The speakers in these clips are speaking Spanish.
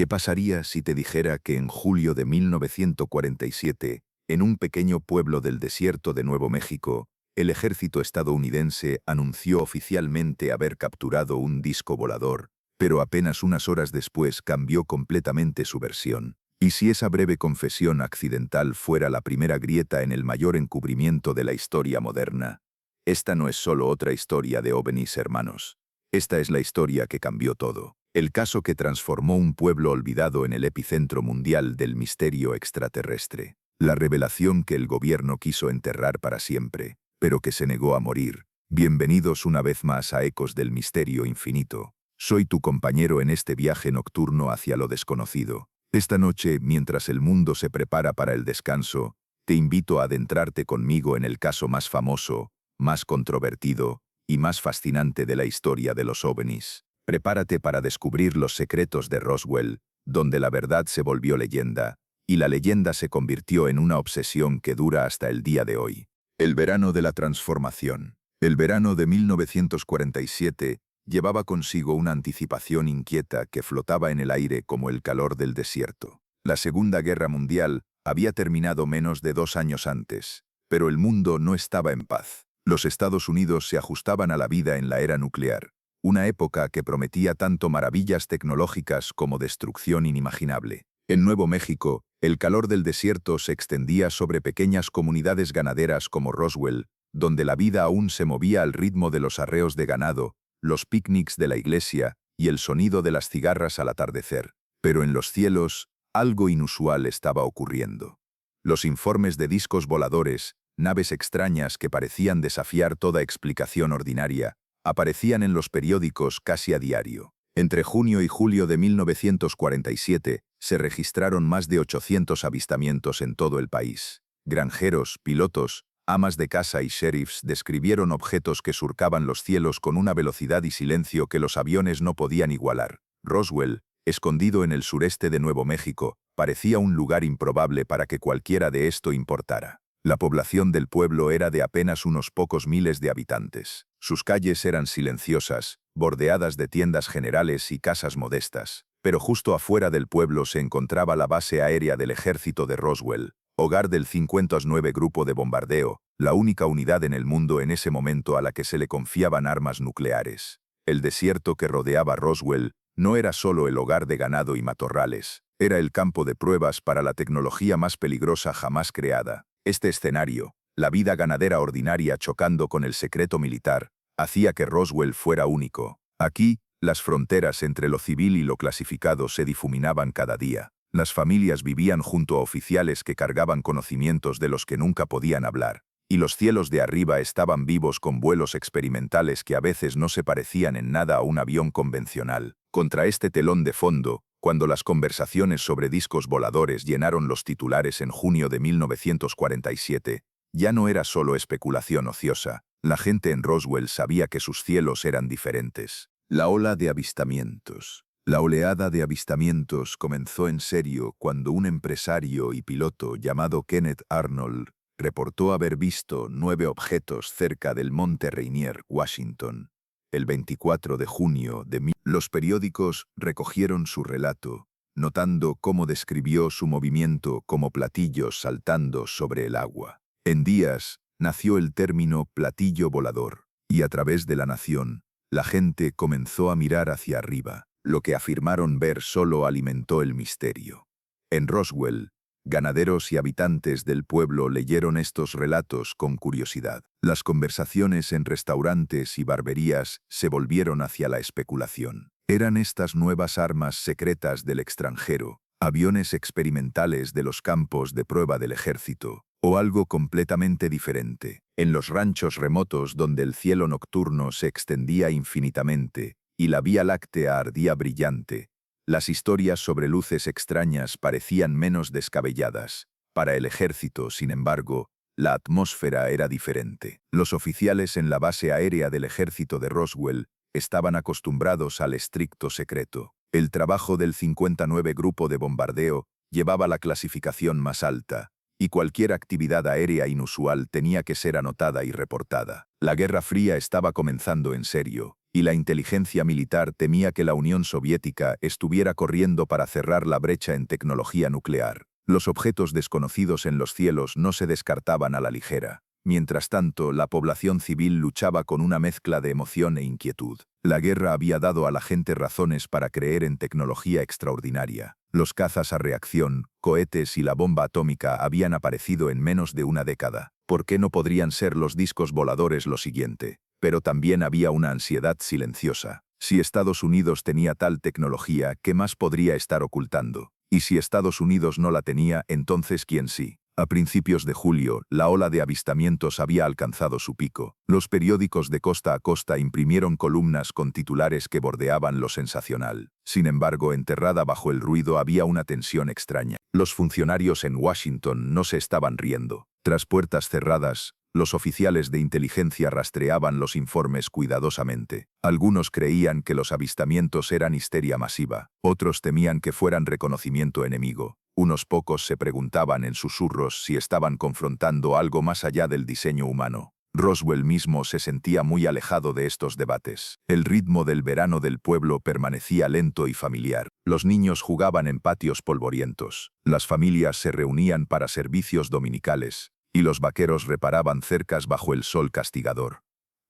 ¿Qué pasaría si te dijera que en julio de 1947, en un pequeño pueblo del desierto de Nuevo México, el ejército estadounidense anunció oficialmente haber capturado un disco volador, pero apenas unas horas después cambió completamente su versión? ¿Y si esa breve confesión accidental fuera la primera grieta en el mayor encubrimiento de la historia moderna? Esta no es solo otra historia de ovnis, hermanos. Esta es la historia que cambió todo. El caso que transformó un pueblo olvidado en el epicentro mundial del misterio extraterrestre. La revelación que el gobierno quiso enterrar para siempre, pero que se negó a morir. Bienvenidos una vez más a Ecos del Misterio Infinito. Soy tu compañero en este viaje nocturno hacia lo desconocido. Esta noche, mientras el mundo se prepara para el descanso, te invito a adentrarte conmigo en el caso más famoso, más controvertido y más fascinante de la historia de los ovnis. Prepárate para descubrir los secretos de Roswell, donde la verdad se volvió leyenda, y la leyenda se convirtió en una obsesión que dura hasta el día de hoy. El verano de la transformación. El verano de 1947 llevaba consigo una anticipación inquieta que flotaba en el aire como el calor del desierto. La Segunda Guerra Mundial había terminado menos de 2 años antes, pero el mundo no estaba en paz. Los Estados Unidos se ajustaban a la vida en la era nuclear, una época que prometía tanto maravillas tecnológicas como destrucción inimaginable. En Nuevo México, el calor del desierto se extendía sobre pequeñas comunidades ganaderas como Roswell, donde la vida aún se movía al ritmo de los arreos de ganado, los picnics de la iglesia y el sonido de las cigarras al atardecer. Pero en los cielos, algo inusual estaba ocurriendo. Los informes de discos voladores, naves extrañas que parecían desafiar toda explicación ordinaria, aparecían en los periódicos casi a diario. Entre junio y julio de 1947 se registraron más de 800 avistamientos en todo el país. Granjeros, pilotos, amas de casa y sheriffs describieron objetos que surcaban los cielos con una velocidad y silencio que los aviones no podían igualar. Roswell, escondido en el sureste de Nuevo México, parecía un lugar improbable para que cualquiera de esto importara. La población del pueblo era de apenas unos pocos miles de habitantes. Sus calles eran silenciosas, bordeadas de tiendas generales y casas modestas. Pero justo afuera del pueblo se encontraba la base aérea del ejército de Roswell, hogar del 59 Grupo de Bombardeo, la única unidad en el mundo en ese momento a la que se le confiaban armas nucleares. El desierto que rodeaba Roswell no era solo el hogar de ganado y matorrales, era el campo de pruebas para la tecnología más peligrosa jamás creada. Este escenario, la vida ganadera ordinaria chocando con el secreto militar, hacía que Roswell fuera único. Aquí, las fronteras entre lo civil y lo clasificado se difuminaban cada día. Las familias vivían junto a oficiales que cargaban conocimientos de los que nunca podían hablar, y los cielos de arriba estaban vivos con vuelos experimentales que a veces no se parecían en nada a un avión convencional. Contra este telón de fondo, cuando las conversaciones sobre discos voladores llenaron los titulares en junio de 1947, ya no era solo especulación ociosa. La gente en Roswell sabía que sus cielos eran diferentes. La ola de avistamientos. La oleada de avistamientos comenzó en serio cuando un empresario y piloto llamado Kenneth Arnold reportó haber visto 9 objetos cerca del Monte Rainier, Washington. El 24 de junio los periódicos recogieron su relato, notando cómo describió su movimiento como platillos saltando sobre el agua. En días, nació el término platillo volador, y a través de la nación, la gente comenzó a mirar hacia arriba. Lo que afirmaron ver solo alimentó el misterio. En Roswell, ganaderos y habitantes del pueblo leyeron estos relatos con curiosidad. Las conversaciones en restaurantes y barberías se volvieron hacia la especulación. ¿Eran estas nuevas armas secretas del extranjero, aviones experimentales de los campos de prueba del ejército, o algo completamente diferente? En los ranchos remotos donde el cielo nocturno se extendía infinitamente y la Vía Láctea ardía brillante, las historias sobre luces extrañas parecían menos descabelladas. Para el ejército, sin embargo, la atmósfera era diferente. Los oficiales en la base aérea del ejército de Roswell estaban acostumbrados al estricto secreto. El trabajo del 59 Grupo de Bombardeo llevaba la clasificación más alta, y cualquier actividad aérea inusual tenía que ser anotada y reportada. La Guerra Fría estaba comenzando en serio, y la inteligencia militar temía que la Unión Soviética estuviera corriendo para cerrar la brecha en tecnología nuclear. Los objetos desconocidos en los cielos no se descartaban a la ligera. Mientras tanto, la población civil luchaba con una mezcla de emoción e inquietud. La guerra había dado a la gente razones para creer en tecnología extraordinaria. Los cazas a reacción, cohetes y la bomba atómica habían aparecido en menos de una década. ¿Por qué no podrían ser los discos voladores lo siguiente? Pero también había una ansiedad silenciosa. Si Estados Unidos tenía tal tecnología, ¿qué más podría estar ocultando? Y si Estados Unidos no la tenía, entonces ¿quién sí? A principios de julio, la ola de avistamientos había alcanzado su pico. Los periódicos de costa a costa imprimieron columnas con titulares que bordeaban lo sensacional. Sin embargo, enterrada bajo el ruido había una tensión extraña. Los funcionarios en Washington no se estaban riendo. Tras puertas cerradas, los oficiales de inteligencia rastreaban los informes cuidadosamente. Algunos creían que los avistamientos eran histeria masiva, otros temían que fueran reconocimiento enemigo. Unos pocos se preguntaban en susurros si estaban confrontando algo más allá del diseño humano. Roswell mismo se sentía muy alejado de estos debates. El ritmo del verano del pueblo permanecía lento y familiar. Los niños jugaban en patios polvorientos. Las familias se reunían para servicios dominicales, y los vaqueros reparaban cercas bajo el sol castigador.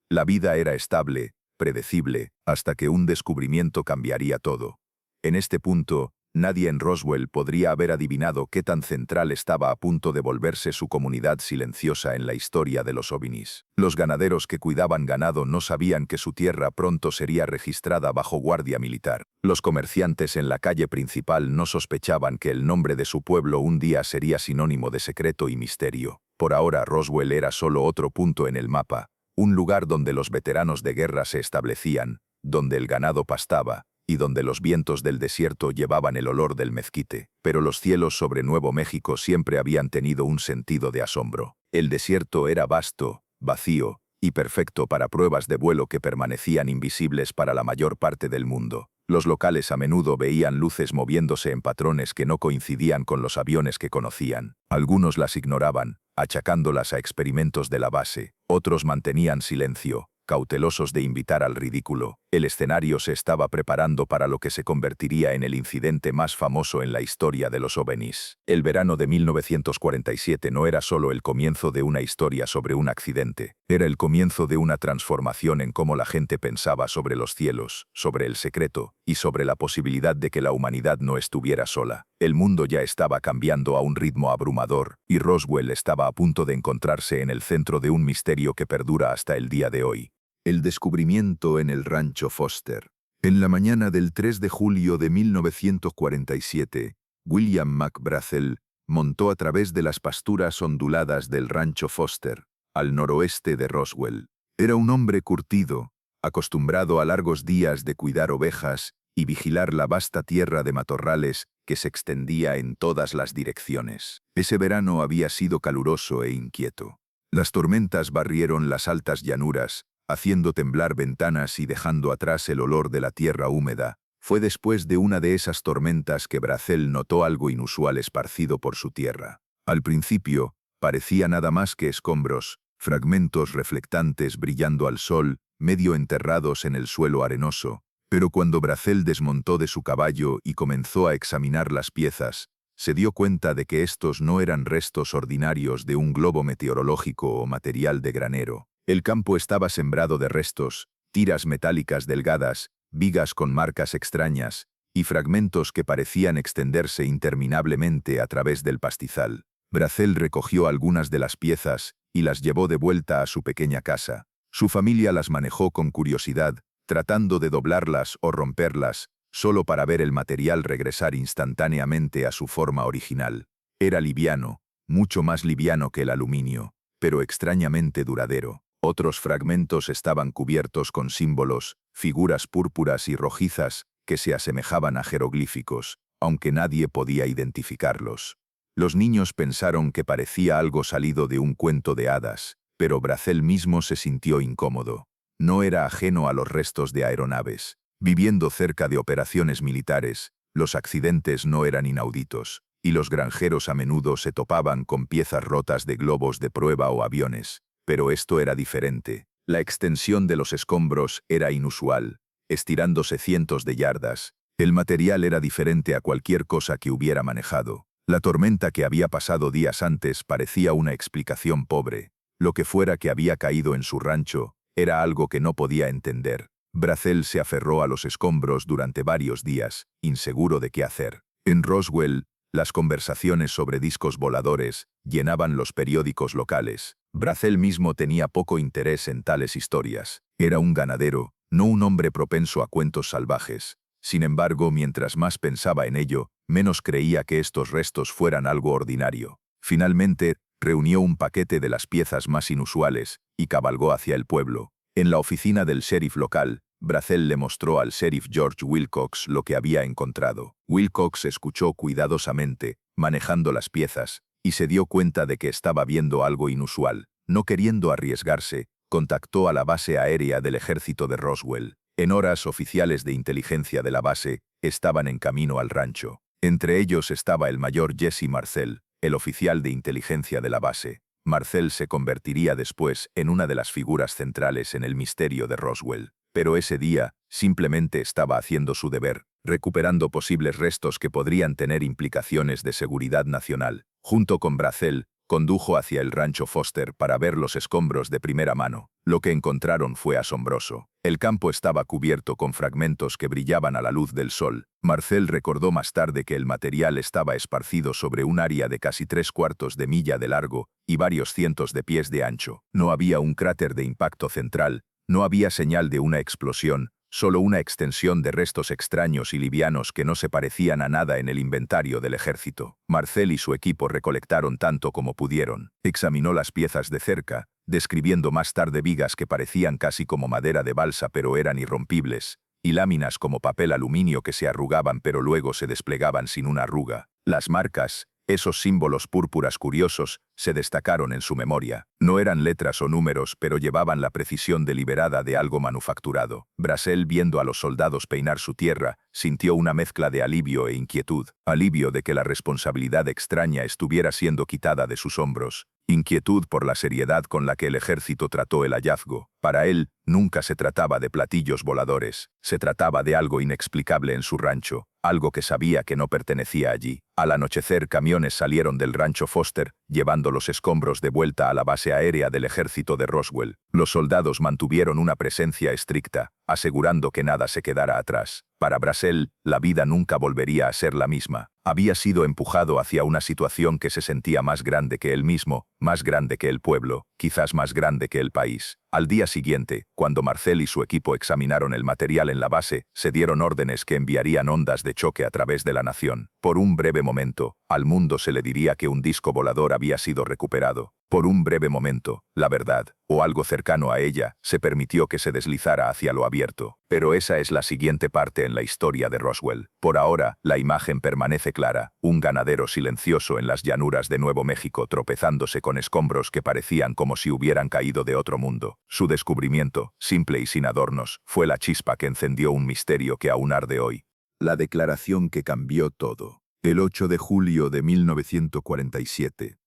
La vida era estable, predecible, hasta que un descubrimiento cambiaría todo. En este punto, nadie en Roswell podría haber adivinado qué tan central estaba a punto de volverse su comunidad silenciosa en la historia de los ovnis. Los ganaderos que cuidaban ganado no sabían que su tierra pronto sería registrada bajo guardia militar. Los comerciantes en la calle principal no sospechaban que el nombre de su pueblo un día sería sinónimo de secreto y misterio. Por ahora Roswell era solo otro punto en el mapa, un lugar donde los veteranos de guerra se establecían, donde el ganado pastaba, y donde los vientos del desierto llevaban el olor del mezquite. Pero los cielos sobre Nuevo México siempre habían tenido un sentido de asombro. El desierto era vasto, vacío, y perfecto para pruebas de vuelo que permanecían invisibles para la mayor parte del mundo. Los locales a menudo veían luces moviéndose en patrones que no coincidían con los aviones que conocían. Algunos las ignoraban, achacándolas a experimentos de la base. Otros mantenían silencio, cautelosos de invitar al ridículo. El escenario se estaba preparando para lo que se convertiría en el incidente más famoso en la historia de los ovnis. El verano de 1947 no era solo el comienzo de una historia sobre un accidente, era el comienzo de una transformación en cómo la gente pensaba sobre los cielos, sobre el secreto, y sobre la posibilidad de que la humanidad no estuviera sola. El mundo ya estaba cambiando a un ritmo abrumador, y Roswell estaba a punto de encontrarse en el centro de un misterio que perdura hasta el día de hoy. El descubrimiento en el rancho Foster. En la mañana del 3 de julio de 1947, William McBrazel montó a través de las pasturas onduladas del rancho Foster, al noroeste de Roswell. Era un hombre curtido, acostumbrado a largos días de cuidar ovejas y vigilar la vasta tierra de matorrales que se extendía en todas las direcciones. Ese verano había sido caluroso e inquieto. Las tormentas barrieron las altas llanuras, haciendo temblar ventanas y dejando atrás el olor de la tierra húmeda. Fue después de una de esas tormentas que Brazel notó algo inusual esparcido por su tierra. Al principio, parecía nada más que escombros, fragmentos reflectantes brillando al sol, medio enterrados en el suelo arenoso. Pero cuando Brazel desmontó de su caballo y comenzó a examinar las piezas, se dio cuenta de que estos no eran restos ordinarios de un globo meteorológico o material de granero. El campo estaba sembrado de restos, tiras metálicas delgadas, vigas con marcas extrañas, y fragmentos que parecían extenderse interminablemente a través del pastizal. Brazel recogió algunas de las piezas y las llevó de vuelta a su pequeña casa. Su familia las manejó con curiosidad, tratando de doblarlas o romperlas, solo para ver el material regresar instantáneamente a su forma original. Era liviano, mucho más liviano que el aluminio, pero extrañamente duradero. Otros fragmentos estaban cubiertos con símbolos, figuras púrpuras y rojizas, que se asemejaban a jeroglíficos, aunque nadie podía identificarlos. Los niños pensaron que parecía algo salido de un cuento de hadas, pero Brazel mismo se sintió incómodo. No era ajeno a los restos de aeronaves. Viviendo cerca de operaciones militares, los accidentes no eran inauditos, y los granjeros a menudo se topaban con piezas rotas de globos de prueba o aviones. Pero esto era diferente. La extensión de los escombros era inusual, estirándose cientos de yardas. El material era diferente a cualquier cosa que hubiera manejado. La tormenta que había pasado días antes parecía una explicación pobre. Lo que fuera que había caído en su rancho era algo que no podía entender. Brazel se aferró a los escombros durante varios días, inseguro de qué hacer. En Roswell, las conversaciones sobre discos voladores llenaban los periódicos locales. Brazel mismo tenía poco interés en tales historias. Era un ganadero, no un hombre propenso a cuentos salvajes. Sin embargo, mientras más pensaba en ello, menos creía que estos restos fueran algo ordinario. Finalmente, reunió un paquete de las piezas más inusuales y cabalgó hacia el pueblo. En la oficina del sheriff local, Brazel le mostró al sheriff George Wilcox lo que había encontrado. Wilcox escuchó cuidadosamente, manejando las piezas, y se dio cuenta de que estaba viendo algo inusual. No queriendo arriesgarse, contactó a la base aérea del ejército de Roswell. En horas, oficiales de inteligencia de la base estaban en camino al rancho. Entre ellos estaba el mayor Jesse Marcel, el oficial de inteligencia de la base. Marcel se convertiría después en una de las figuras centrales en el misterio de Roswell. Pero ese día, simplemente estaba haciendo su deber, recuperando posibles restos que podrían tener implicaciones de seguridad nacional. Junto con Brazel, condujo hacia el rancho Foster para ver los escombros de primera mano. Lo que encontraron fue asombroso. El campo estaba cubierto con fragmentos que brillaban a la luz del sol. Marcel recordó más tarde que el material estaba esparcido sobre un área de casi 3/4 de milla de largo y varios cientos de pies de ancho. No había un cráter de impacto central, no había señal de una explosión, solo una extensión de restos extraños y livianos que no se parecían a nada en el inventario del ejército. Marcel y su equipo recolectaron tanto como pudieron. Examinó las piezas de cerca, describiendo más tarde vigas que parecían casi como madera de balsa pero eran irrompibles, y láminas como papel aluminio que se arrugaban pero luego se desplegaban sin una arruga. Las marcas, esos símbolos púrpuras curiosos, se destacaron en su memoria. No eran letras o números, pero llevaban la precisión deliberada de algo manufacturado. Brazel, viendo a los soldados peinar su tierra, sintió una mezcla de alivio e inquietud. Alivio de que la responsabilidad extraña estuviera siendo quitada de sus hombros. Inquietud por la seriedad con la que el ejército trató el hallazgo. Para él, nunca se trataba de platillos voladores. Se trataba de algo inexplicable en su rancho, algo que sabía que no pertenecía allí. Al anochecer, camiones salieron del rancho Foster, llevando los escombros de vuelta a la base aérea del ejército de Roswell. Los soldados mantuvieron una presencia estricta, asegurando que nada se quedara atrás. Para Brazel, la vida nunca volvería a ser la misma. Había sido empujado hacia una situación que se sentía más grande que él mismo, más grande que el pueblo, quizás más grande que el país. Al día siguiente, cuando Marcel y su equipo examinaron el material en la base, se dieron órdenes que enviarían ondas de choque a través de la nación. Por un breve momento, al mundo se le diría que un disco volador había sido recuperado. Por un breve momento, la verdad, o algo cercano a ella, se permitió que se deslizara hacia lo abierto. Pero esa es la siguiente parte en la historia de Roswell. Por ahora, la imagen permanece clara. Un ganadero silencioso en las llanuras de Nuevo México tropezándose con escombros que parecían como si hubieran caído de otro mundo. Su descubrimiento, simple y sin adornos, fue la chispa que encendió un misterio que aún arde hoy. La declaración que cambió todo. El 8 de julio de 1947.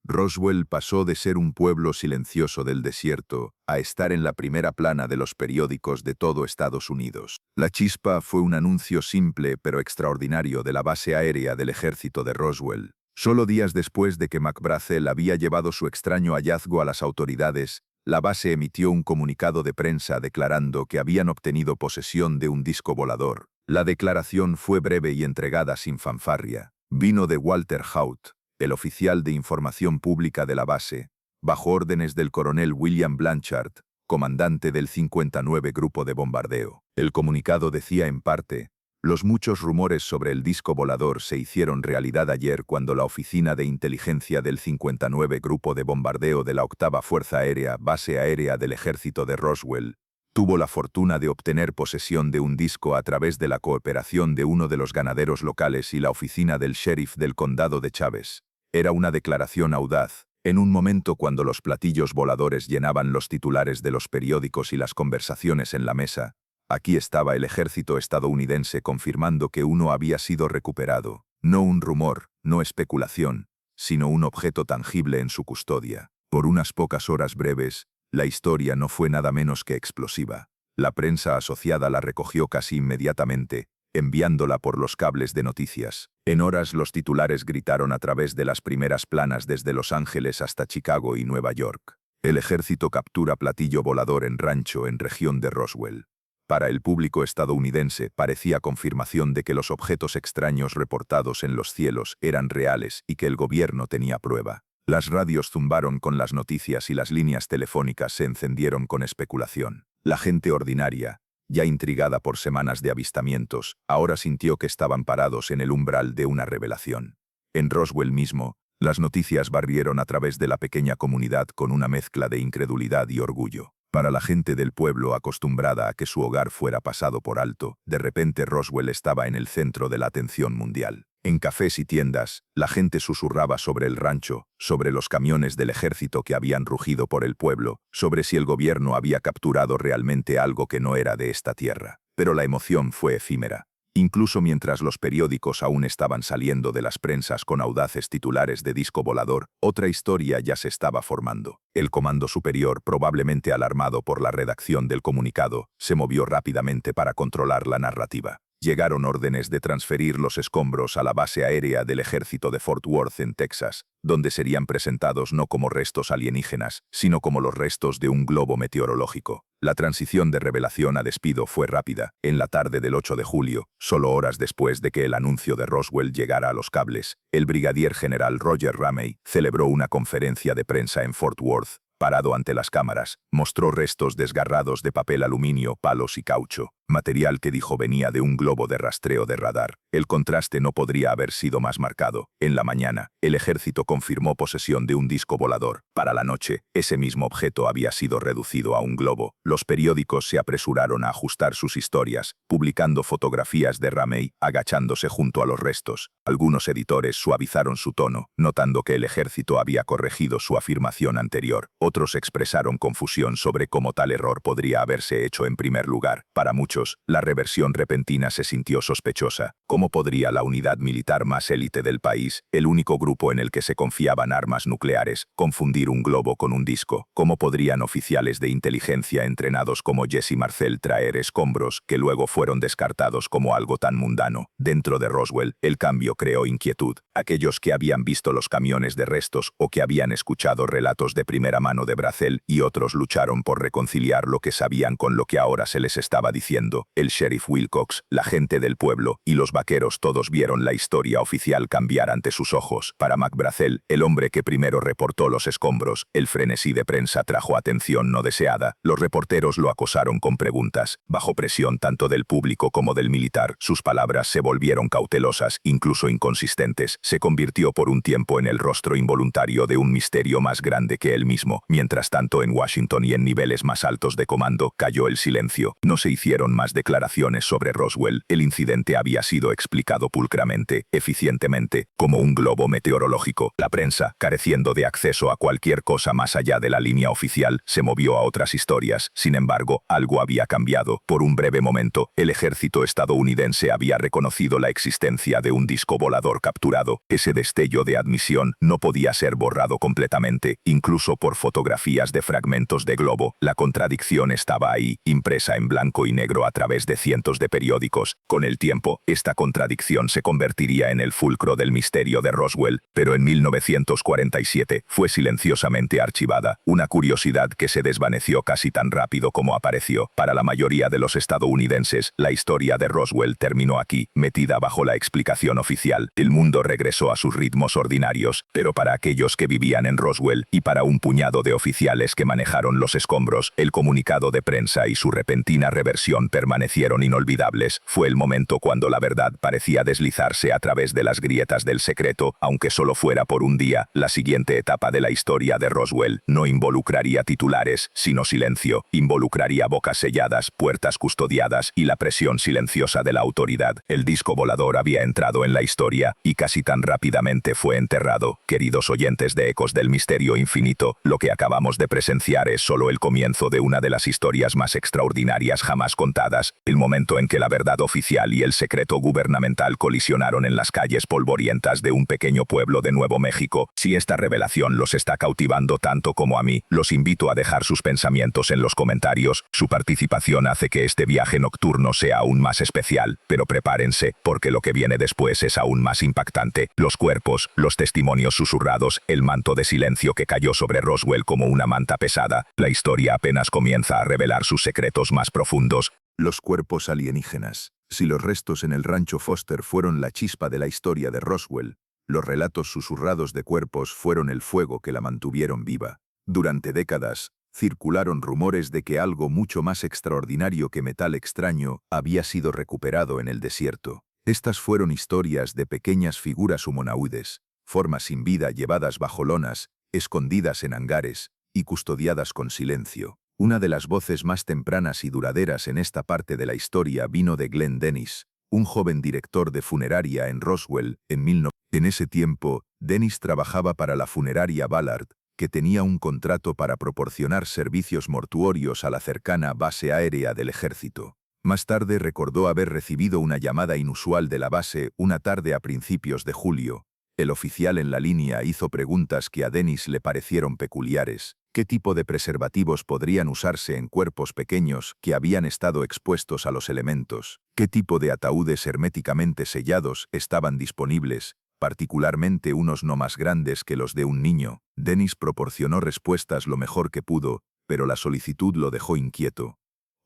Roswell pasó de ser un pueblo silencioso del desierto a estar en la primera plana de los periódicos de todo Estados Unidos. La chispa fue un anuncio simple pero extraordinario de la base aérea del ejército de Roswell. Solo días después de que McBrazel había llevado su extraño hallazgo a las autoridades, la base emitió un comunicado de prensa declarando que habían obtenido posesión de un disco volador. La declaración fue breve y entregada sin fanfarria. Vino de Walter Haut, el oficial de información pública de la base, bajo órdenes del coronel William Blanchard, comandante del 59 Grupo de Bombardeo. El comunicado decía en parte: los muchos rumores sobre el disco volador se hicieron realidad ayer cuando la oficina de inteligencia del 59 Grupo de Bombardeo de la 8ª Fuerza Aérea, base aérea del ejército de Roswell, tuvo la fortuna de obtener posesión de un disco a través de la cooperación de uno de los ganaderos locales y la oficina del sheriff del condado de Chávez. Era una declaración audaz, en un momento cuando los platillos voladores llenaban los titulares de los periódicos y las conversaciones en la mesa. Aquí estaba el ejército estadounidense confirmando que uno había sido recuperado, no un rumor, no especulación, sino un objeto tangible en su custodia. Por unas pocas horas breves, La historia no fue nada menos que explosiva. La prensa asociada la recogió casi inmediatamente, enviándola por los cables de noticias. En horas los titulares gritaron a través de las primeras planas desde Los Ángeles hasta Chicago y Nueva York. El ejército captura platillo volador en rancho en región de Roswell. Para el público estadounidense parecía confirmación de que los objetos extraños reportados en los cielos eran reales y que el gobierno tenía prueba. Las radios zumbaron con las noticias y las líneas telefónicas se encendieron con especulación. La gente ordinaria, ya intrigada por semanas de avistamientos, ahora sintió que estaban parados en el umbral de una revelación. En Roswell mismo, las noticias barrieron a través de la pequeña comunidad con una mezcla de incredulidad y orgullo. Para la gente del pueblo acostumbrada a que su hogar fuera pasado por alto, de repente Roswell estaba en el centro de la atención mundial. En cafés y tiendas, la gente susurraba sobre el rancho, sobre los camiones del ejército que habían rugido por el pueblo, sobre si el gobierno había capturado realmente algo que no era de esta tierra. Pero la emoción fue efímera. Incluso mientras los periódicos aún estaban saliendo de las prensas con audaces titulares de disco volador, otra historia ya se estaba formando. El comando superior, probablemente alarmado por la redacción del comunicado, se movió rápidamente para controlar la narrativa. Llegaron órdenes de transferir los escombros a la base aérea del ejército de Fort Worth en Texas, donde serían presentados no como restos alienígenas, sino como los restos de un globo meteorológico. La transición de revelación a despido fue rápida. En la tarde del 8 de julio, solo horas después de que el anuncio de Roswell llegara a los cables, el brigadier general Roger Ramey celebró una conferencia de prensa en Fort Worth. Parado ante las cámaras, mostró restos desgarrados de papel aluminio, palos y caucho, material que dijo venía de un globo de rastreo de radar. El contraste no podría haber sido más marcado. En la mañana, el ejército confirmó posesión de un disco volador. Para la noche, ese mismo objeto había sido reducido a un globo. Los periódicos se apresuraron a ajustar sus historias, publicando fotografías de Ramey agachándose junto a los restos. Algunos editores suavizaron su tono, notando que el ejército había corregido su afirmación anterior. Otros expresaron confusión sobre cómo tal error podría haberse hecho en primer lugar. Para muchos, la reversión repentina se sintió sospechosa. ¿Cómo podría la unidad militar más élite del país, el único grupo en el que se confiaban armas nucleares, confundir un globo con un disco? ¿Cómo podrían oficiales de inteligencia entrenados como Jesse Marcel traer escombros que luego fueron descartados como algo tan mundano? Dentro de Roswell, el cambio creó inquietud. Aquellos que habían visto los camiones de restos o que habían escuchado relatos de primera mano de Brazel y otros lucharon por reconciliar lo que sabían con lo que ahora se les estaba diciendo. El sheriff Wilcox, la gente del pueblo y los vaqueros todos vieron la historia oficial cambiar ante sus ojos. Para Mac Brazel, el hombre que primero reportó los escombros, el frenesí de prensa trajo atención no deseada. Los reporteros lo acosaron con preguntas. Bajo presión tanto del público como del militar, sus palabras se volvieron cautelosas, incluso inconsistentes. Se convirtió por un tiempo en el rostro involuntario de un misterio más grande que él mismo. Mientras tanto, en Washington y en niveles más altos de comando, cayó el silencio. No se hicieron más declaraciones sobre Roswell. El incidente había sido explicado pulcramente, eficientemente, como un globo meteorológico. La prensa, careciendo de acceso a cualquier cosa más allá de la línea oficial, se movió a otras historias. Sin embargo, algo había cambiado. Por un breve momento, el ejército estadounidense había reconocido la existencia de un disco volador capturado. Ese destello de admisión no podía ser borrado completamente, incluso por fotografías de fragmentos de globo. La contradicción estaba ahí, impresa en blanco y negro a través de cientos de periódicos. Con el tiempo, esta contradicción se convertiría en el fulcro del misterio de Roswell, pero en 1947 fue silenciosamente archivada, una curiosidad que se desvaneció casi tan rápido como apareció. Para la mayoría de los estadounidenses, la historia de Roswell terminó aquí, metida bajo la explicación oficial. El mundo regresó a sus ritmos ordinarios, pero para aquellos que vivían en Roswell y para un puñado de oficiales que manejaron los escombros, el comunicado de prensa y su repentina reversión permanecieron inolvidables. Fue el momento cuando la verdad parecía deslizarse a través de las grietas del secreto, aunque solo fuera por un día. La siguiente etapa de la historia de Roswell no involucraría titulares, sino silencio. Involucraría bocas selladas, puertas custodiadas y la presión silenciosa de la autoridad. El disco volador había entrado en la historia y casi tan rápidamente fue enterrado. Queridos oyentes de Ecos del Misterio Infinito, lo que acabamos de presenciar es solo el comienzo de una de las historias más extraordinarias jamás contadas. pasadas, el momento en que la verdad oficial y el secreto gubernamental colisionaron en las calles polvorientas de un pequeño pueblo de Nuevo México. Si esta revelación los está cautivando tanto como a mí, los invito a dejar sus pensamientos en los comentarios. Su participación hace que este viaje nocturno sea aún más especial, pero prepárense, porque lo que viene después es aún más impactante. Los cuerpos, los testimonios susurrados, el manto de silencio que cayó sobre Roswell como una manta pesada. La historia apenas comienza a revelar sus secretos más profundos. Los cuerpos alienígenas. Si los restos en el rancho Foster fueron la chispa de la historia de Roswell, los relatos susurrados de cuerpos fueron el fuego que la mantuvieron viva. Durante décadas, circularon rumores de que algo mucho más extraordinario que metal extraño había sido recuperado en el desierto. Estas fueron historias de pequeñas figuras humanoides, formas sin vida llevadas bajo lonas, escondidas en hangares y custodiadas con silencio. Una de las voces más tempranas y duraderas en esta parte de la historia vino de Glenn Dennis, un joven director de funeraria en Roswell en 1900. En ese tiempo, Dennis trabajaba para la funeraria Ballard, que tenía un contrato para proporcionar servicios mortuorios a la cercana base aérea del ejército. Más tarde recordó haber recibido una llamada inusual de la base una tarde a principios de julio. El oficial en la línea hizo preguntas que a Dennis le parecieron peculiares. ¿Qué tipo de preservativos podrían usarse en cuerpos pequeños que habían estado expuestos a los elementos? ¿Qué tipo de ataúdes herméticamente sellados estaban disponibles, particularmente unos no más grandes que los de un niño? Dennis proporcionó respuestas lo mejor que pudo, pero la solicitud lo dejó inquieto.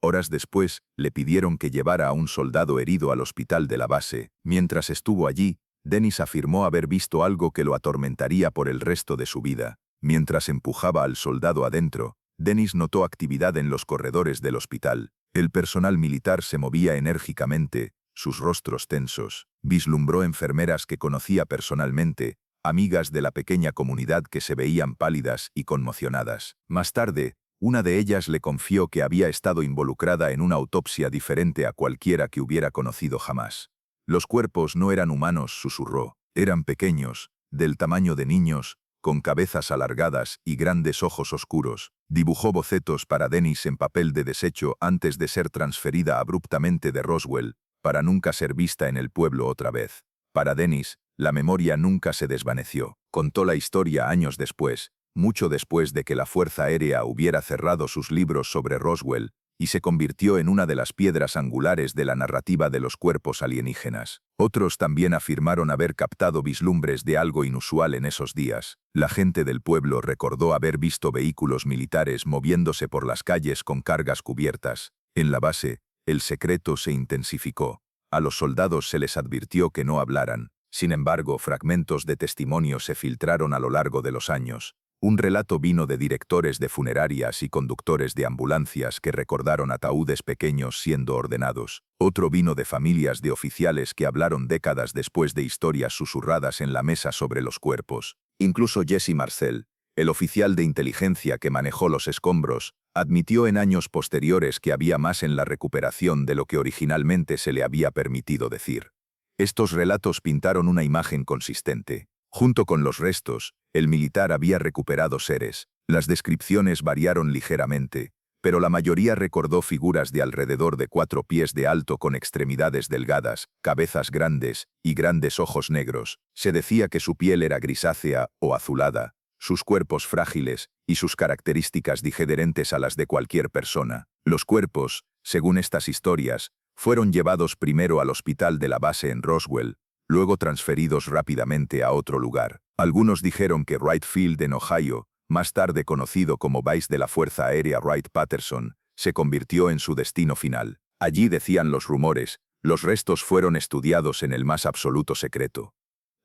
Horas después, le pidieron que llevara a un soldado herido al hospital de la base. Mientras estuvo allí, Dennis afirmó haber visto algo que lo atormentaría por el resto de su vida. Mientras empujaba al soldado adentro, Dennis notó actividad en los corredores del hospital. El personal militar se movía enérgicamente, sus rostros tensos. Vislumbró enfermeras que conocía personalmente, amigas de la pequeña comunidad que se veían pálidas y conmocionadas. Más tarde, una de ellas le confió que había estado involucrada en una autopsia diferente a cualquiera que hubiera conocido jamás. Los cuerpos no eran humanos, susurró. Eran pequeños, del tamaño de niños, con cabezas alargadas y grandes ojos oscuros. Dibujó bocetos para Dennis en papel de desecho antes de ser transferida abruptamente de Roswell, para nunca ser vista en el pueblo otra vez. Para Dennis, la memoria nunca se desvaneció. Contó la historia años después, mucho después de que la Fuerza Aérea hubiera cerrado sus libros sobre Roswell, y se convirtió en una de las piedras angulares de la narrativa de los cuerpos alienígenas. Otros también afirmaron haber captado vislumbres de algo inusual en esos días. La gente del pueblo recordó haber visto vehículos militares moviéndose por las calles con cargas cubiertas. En la base, el secreto se intensificó. A los soldados se les advirtió que no hablaran. Sin embargo, fragmentos de testimonio se filtraron a lo largo de los años. Un relato vino de directores de funerarias y conductores de ambulancias que recordaron ataúdes pequeños siendo ordenados. Otro vino de familias de oficiales que hablaron décadas después de historias susurradas en la mesa sobre los cuerpos. Incluso Jesse Marcel, el oficial de inteligencia que manejó los escombros, admitió en años posteriores que había más en la recuperación de lo que originalmente se le había permitido decir. Estos relatos pintaron una imagen consistente. Junto con los restos, el militar había recuperado seres. Las descripciones variaron ligeramente, pero la mayoría recordó figuras de alrededor de 4 pies de alto con extremidades delgadas, cabezas grandes y grandes ojos negros. Se decía que su piel era grisácea o azulada, sus cuerpos frágiles y sus características diferentes a las de cualquier persona. Los cuerpos, según estas historias, fueron llevados primero al hospital de la base en Roswell, luego transferidos rápidamente a otro lugar. Algunos dijeron que Wright Field en Ohio, más tarde conocido como base de la Fuerza Aérea Wright-Patterson, se convirtió en su destino final. Allí, decían los rumores, los restos fueron estudiados en el más absoluto secreto.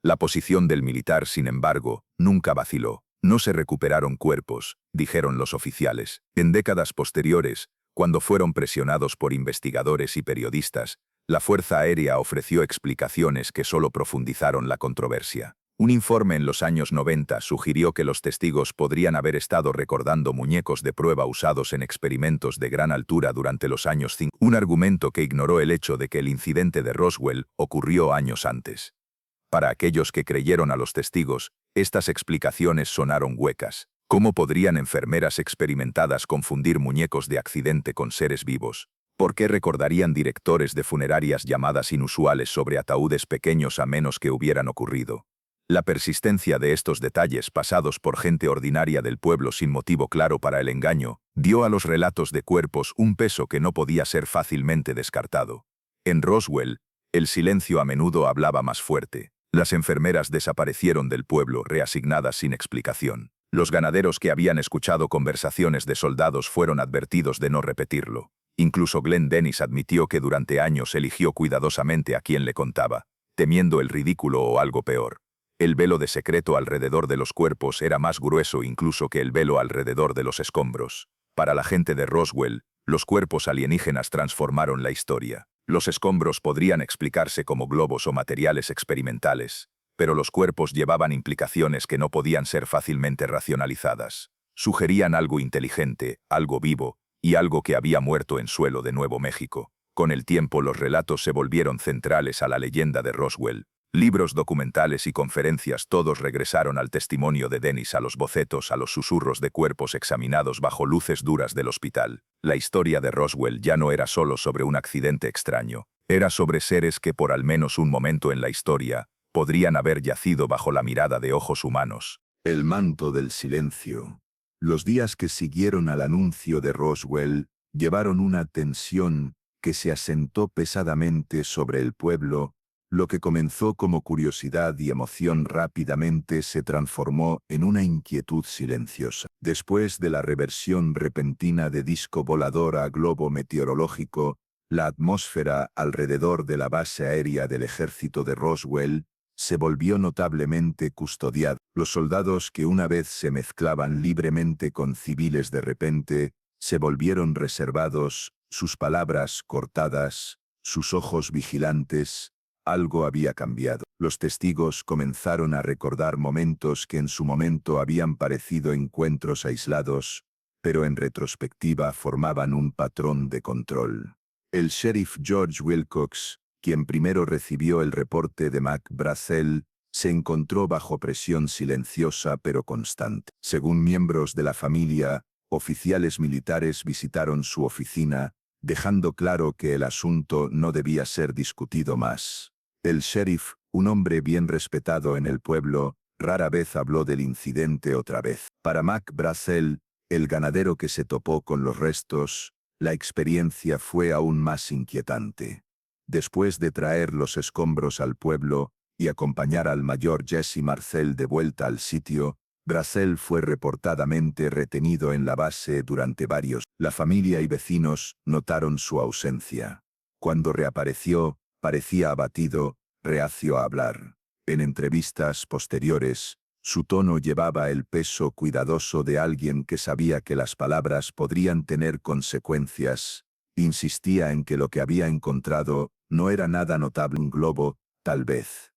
La posición del militar, sin embargo, nunca vaciló. No se recuperaron cuerpos, dijeron los oficiales. En décadas posteriores, cuando fueron presionados por investigadores y periodistas, la Fuerza Aérea ofreció explicaciones que solo profundizaron la controversia. Un informe en los años 90 sugirió que los testigos podrían haber estado recordando muñecos de prueba usados en experimentos de gran altura durante los años 50, un argumento que ignoró el hecho de que el incidente de Roswell ocurrió años antes. Para aquellos que creyeron a los testigos, estas explicaciones sonaron huecas. ¿Cómo podrían enfermeras experimentadas confundir muñecos de accidente con seres vivos? ¿Por qué recordarían directores de funerarias llamadas inusuales sobre ataúdes pequeños a menos que hubieran ocurrido? La persistencia de estos detalles pasados por gente ordinaria del pueblo sin motivo claro para el engaño, dio a los relatos de cuerpos un peso que no podía ser fácilmente descartado. En Roswell, el silencio a menudo hablaba más fuerte. Las enfermeras desaparecieron del pueblo, reasignadas sin explicación. Los ganaderos que habían escuchado conversaciones de soldados fueron advertidos de no repetirlo. Incluso Glenn Dennis admitió que durante años eligió cuidadosamente a quien le contaba, temiendo el ridículo o algo peor. El velo de secreto alrededor de los cuerpos era más grueso incluso que el velo alrededor de los escombros. Para la gente de Roswell, los cuerpos alienígenas transformaron la historia. Los escombros podrían explicarse como globos o materiales experimentales, pero los cuerpos llevaban implicaciones que no podían ser fácilmente racionalizadas. Sugerían algo inteligente, algo vivo, y algo que había muerto en suelo de Nuevo México. Con el tiempo los relatos se volvieron centrales a la leyenda de Roswell. Libros, documentales y conferencias todos regresaron al testimonio de Dennis, a los bocetos, a los susurros de cuerpos examinados bajo luces duras del hospital. La historia de Roswell ya no era solo sobre un accidente extraño, era sobre seres que por al menos un momento en la historia podrían haber yacido bajo la mirada de ojos humanos. El manto del silencio. Los días que siguieron al anuncio de Roswell llevaron una tensión que se asentó pesadamente sobre el pueblo. Lo que comenzó como curiosidad y emoción rápidamente se transformó en una inquietud silenciosa. Después de la reversión repentina de disco volador a globo meteorológico, la atmósfera alrededor de la base aérea del ejército de Roswell se volvió notablemente custodiada. Los soldados que una vez se mezclaban libremente con civiles de repente, se volvieron reservados, sus palabras cortadas, sus ojos vigilantes. Algo había cambiado. Los testigos comenzaron a recordar momentos que en su momento habían parecido encuentros aislados, pero en retrospectiva formaban un patrón de control. El sheriff George Wilcox, quien primero recibió el reporte de Mac Brazel, se encontró bajo presión silenciosa pero constante. Según miembros de la familia, oficiales militares visitaron su oficina, dejando claro que el asunto no debía ser discutido más. El sheriff, un hombre bien respetado en el pueblo, rara vez habló del incidente otra vez. Para Mac Brazel, el ganadero que se topó con los restos, la experiencia fue aún más inquietante. Después de traer los escombros al pueblo y acompañar al mayor Jesse Marcel de vuelta al sitio, Brazel fue reportadamente retenido en la base durante varios. La familia y vecinos notaron su ausencia. Cuando reapareció, parecía abatido, reacio a hablar. En entrevistas posteriores, su tono llevaba el peso cuidadoso de alguien que sabía que las palabras podrían tener consecuencias. Insistía en que lo que había encontrado no era nada notable. Un globo, tal vez.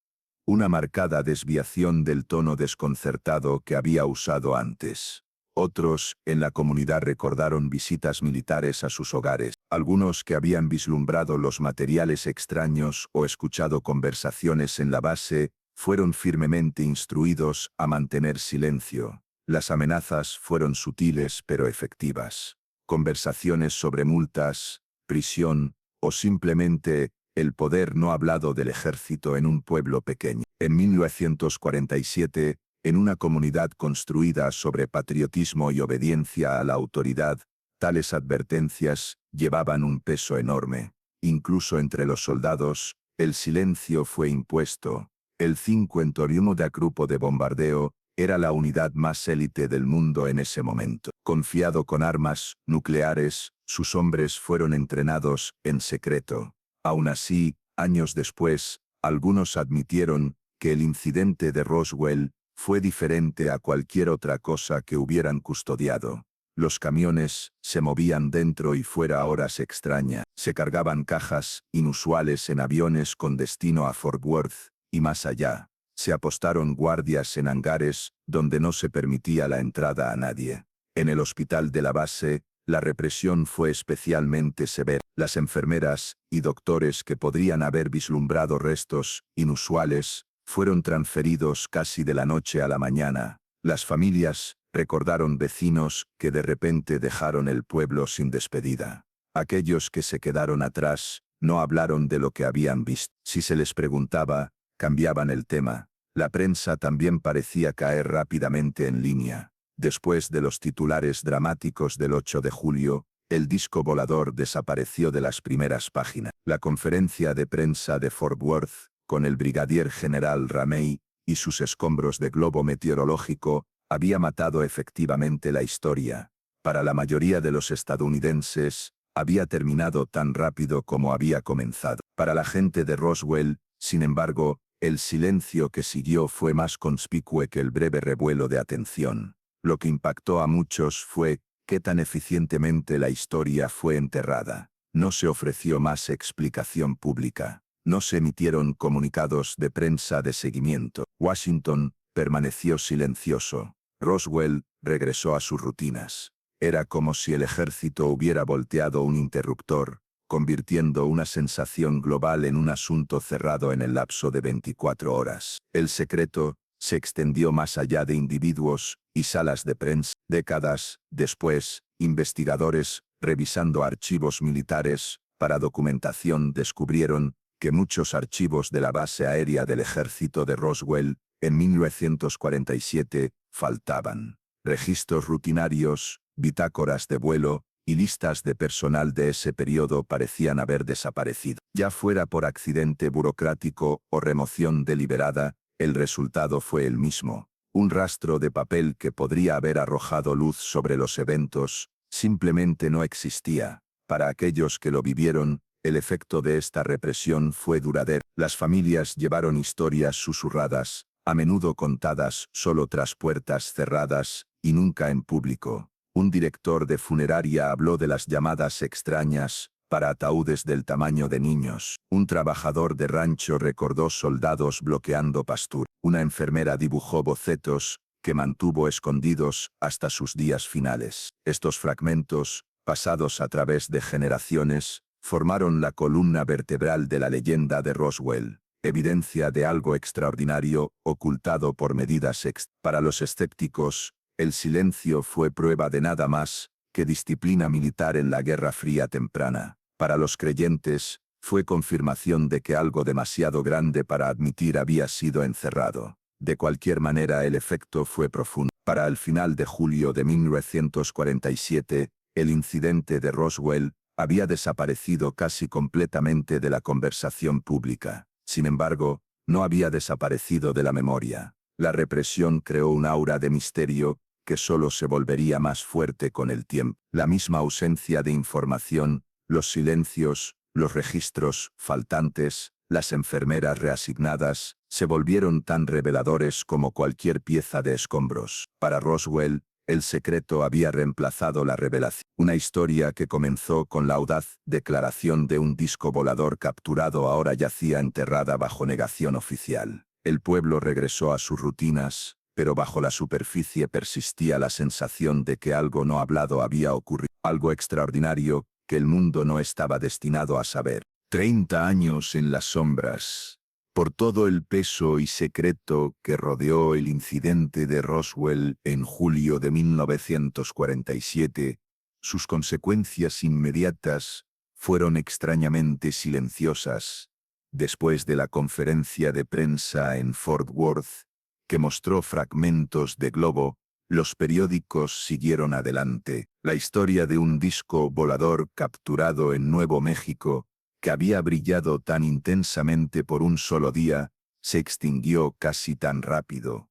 Una marcada desviación del tono desconcertado que había usado antes. Otros, en la comunidad, recordaron visitas militares a sus hogares. Algunos que habían vislumbrado los materiales extraños o escuchado conversaciones en la base, fueron firmemente instruidos a mantener silencio. Las amenazas fueron sutiles pero efectivas. Conversaciones sobre multas, prisión, o simplemente el poder no hablado del ejército en un pueblo pequeño. En 1947, en una comunidad construida sobre patriotismo y obediencia a la autoridad, tales advertencias llevaban un peso enorme. Incluso entre los soldados, el silencio fue impuesto. El 51 de Grupo de Bombardeo era la unidad más élite del mundo en ese momento. Confiado con armas nucleares, sus hombres fueron entrenados en secreto. Aún así, años después, algunos admitieron que el incidente de Roswell fue diferente a cualquier otra cosa que hubieran custodiado. Los camiones se movían dentro y fuera a horas extrañas. Se cargaban cajas inusuales en aviones con destino a Fort Worth y más allá. Se apostaron guardias en hangares donde no se permitía la entrada a nadie. En el hospital de la base, la represión fue especialmente severa. Las enfermeras y doctores que podrían haber vislumbrado restos inusuales fueron transferidos casi de la noche a la mañana. Las familias recordaron vecinos que de repente dejaron el pueblo sin despedida. Aquellos que se quedaron atrás no hablaron de lo que habían visto. Si se les preguntaba, cambiaban el tema. La prensa también parecía caer rápidamente en línea. Después de los titulares dramáticos del 8 de julio, el disco volador desapareció de las primeras páginas. La conferencia de prensa de Fort Worth, con el brigadier general Ramey y sus escombros de globo meteorológico, había matado efectivamente la historia. Para la mayoría de los estadounidenses, había terminado tan rápido como había comenzado. Para la gente de Roswell, sin embargo, el silencio que siguió fue más conspicuo que el breve revuelo de atención. Lo que impactó a muchos fue qué tan eficientemente la historia fue enterrada. No se ofreció más explicación pública. No se emitieron comunicados de prensa de seguimiento. Washington permaneció silencioso. Roswell regresó a sus rutinas. Era como si el ejército hubiera volteado un interruptor, convirtiendo una sensación global en un asunto cerrado en el lapso de 24 horas. El secreto se extendió más allá de individuos y salas de prensa. Décadas después, investigadores, revisando archivos militares para documentación, descubrieron que muchos archivos de la base aérea del ejército de Roswell, en 1947, faltaban. Registros rutinarios, bitácoras de vuelo y listas de personal de ese periodo parecían haber desaparecido. Ya fuera por accidente burocrático o remoción deliberada, el resultado fue el mismo. Un rastro de papel que podría haber arrojado luz sobre los eventos, simplemente no existía. Para aquellos que lo vivieron, el efecto de esta represión fue duradero. Las familias llevaron historias susurradas, a menudo contadas solo tras puertas cerradas y nunca en público. Un director de funeraria habló de las llamadas extrañas para ataúdes del tamaño de niños. Un trabajador de rancho recordó soldados bloqueando pastura. Una enfermera dibujó bocetos que mantuvo escondidos hasta sus días finales. Estos fragmentos, pasados a través de generaciones, formaron la columna vertebral de la leyenda de Roswell, evidencia de algo extraordinario ocultado por medidas Para los escépticos, el silencio fue prueba de nada más que disciplina militar en la Guerra Fría temprana. Para los creyentes, fue confirmación de que algo demasiado grande para admitir había sido encerrado. De cualquier manera, el efecto fue profundo. Para el final de julio de 1947, el incidente de Roswell había desaparecido casi completamente de la conversación pública. Sin embargo, no había desaparecido de la memoria. La represión creó un aura de misterio que solo se volvería más fuerte con el tiempo. La misma ausencia de información, los silencios, los registros faltantes, las enfermeras reasignadas, se volvieron tan reveladores como cualquier pieza de escombros. Para Roswell, el secreto había reemplazado la revelación. Una historia que comenzó con la audaz declaración de un disco volador capturado ahora yacía enterrada bajo negación oficial. El pueblo regresó a sus rutinas, pero bajo la superficie persistía la sensación de que algo no hablado había ocurrido, algo extraordinario que el mundo no estaba destinado a saber. 30 años en las sombras. Por todo el peso y secreto que rodeó el incidente de Roswell en julio de 1947, sus consecuencias inmediatas fueron extrañamente silenciosas. Después de la conferencia de prensa en Fort Worth, que mostró fragmentos de globo, los periódicos siguieron adelante. La historia de un disco volador capturado en Nuevo México, que había brillado tan intensamente por un solo día, se extinguió casi tan rápido.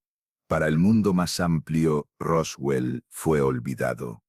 Para el mundo más amplio, Roswell fue olvidado.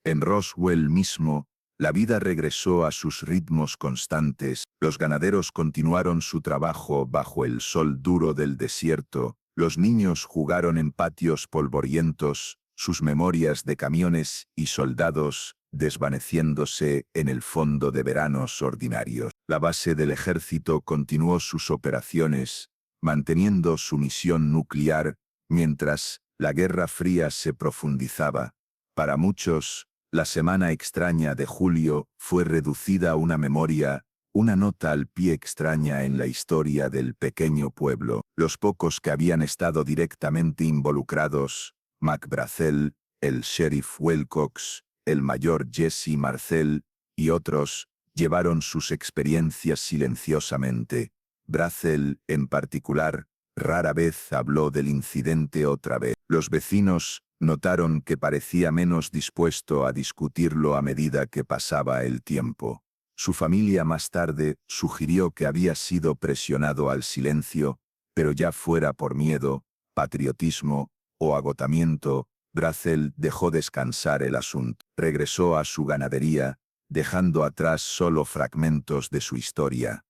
En Roswell mismo, la vida regresó a sus ritmos constantes. Los ganaderos continuaron su trabajo bajo el sol duro del desierto. Los niños jugaron en patios polvorientos, sus memorias de camiones y soldados desvaneciéndose en el fondo de veranos ordinarios. La base del ejército continuó sus operaciones, manteniendo su misión nuclear, mientras la Guerra Fría se profundizaba. Para muchos, la semana extraña de julio fue reducida a una memoria, una nota al pie extraña en la historia del pequeño pueblo. Los pocos que habían estado directamente involucrados, Mac Brazel, el sheriff Wilcox, el mayor Jesse Marcel y otros llevaron sus experiencias silenciosamente. Brazel, en particular, rara vez habló del incidente otra vez. Los vecinos notaron que parecía menos dispuesto a discutirlo a medida que pasaba el tiempo. Su familia más tarde sugirió que había sido presionado al silencio, pero ya fuera por miedo, patriotismo o agotamiento, Brazel dejó descansar el asunto. Regresó a su ganadería, dejando atrás solo fragmentos de su historia.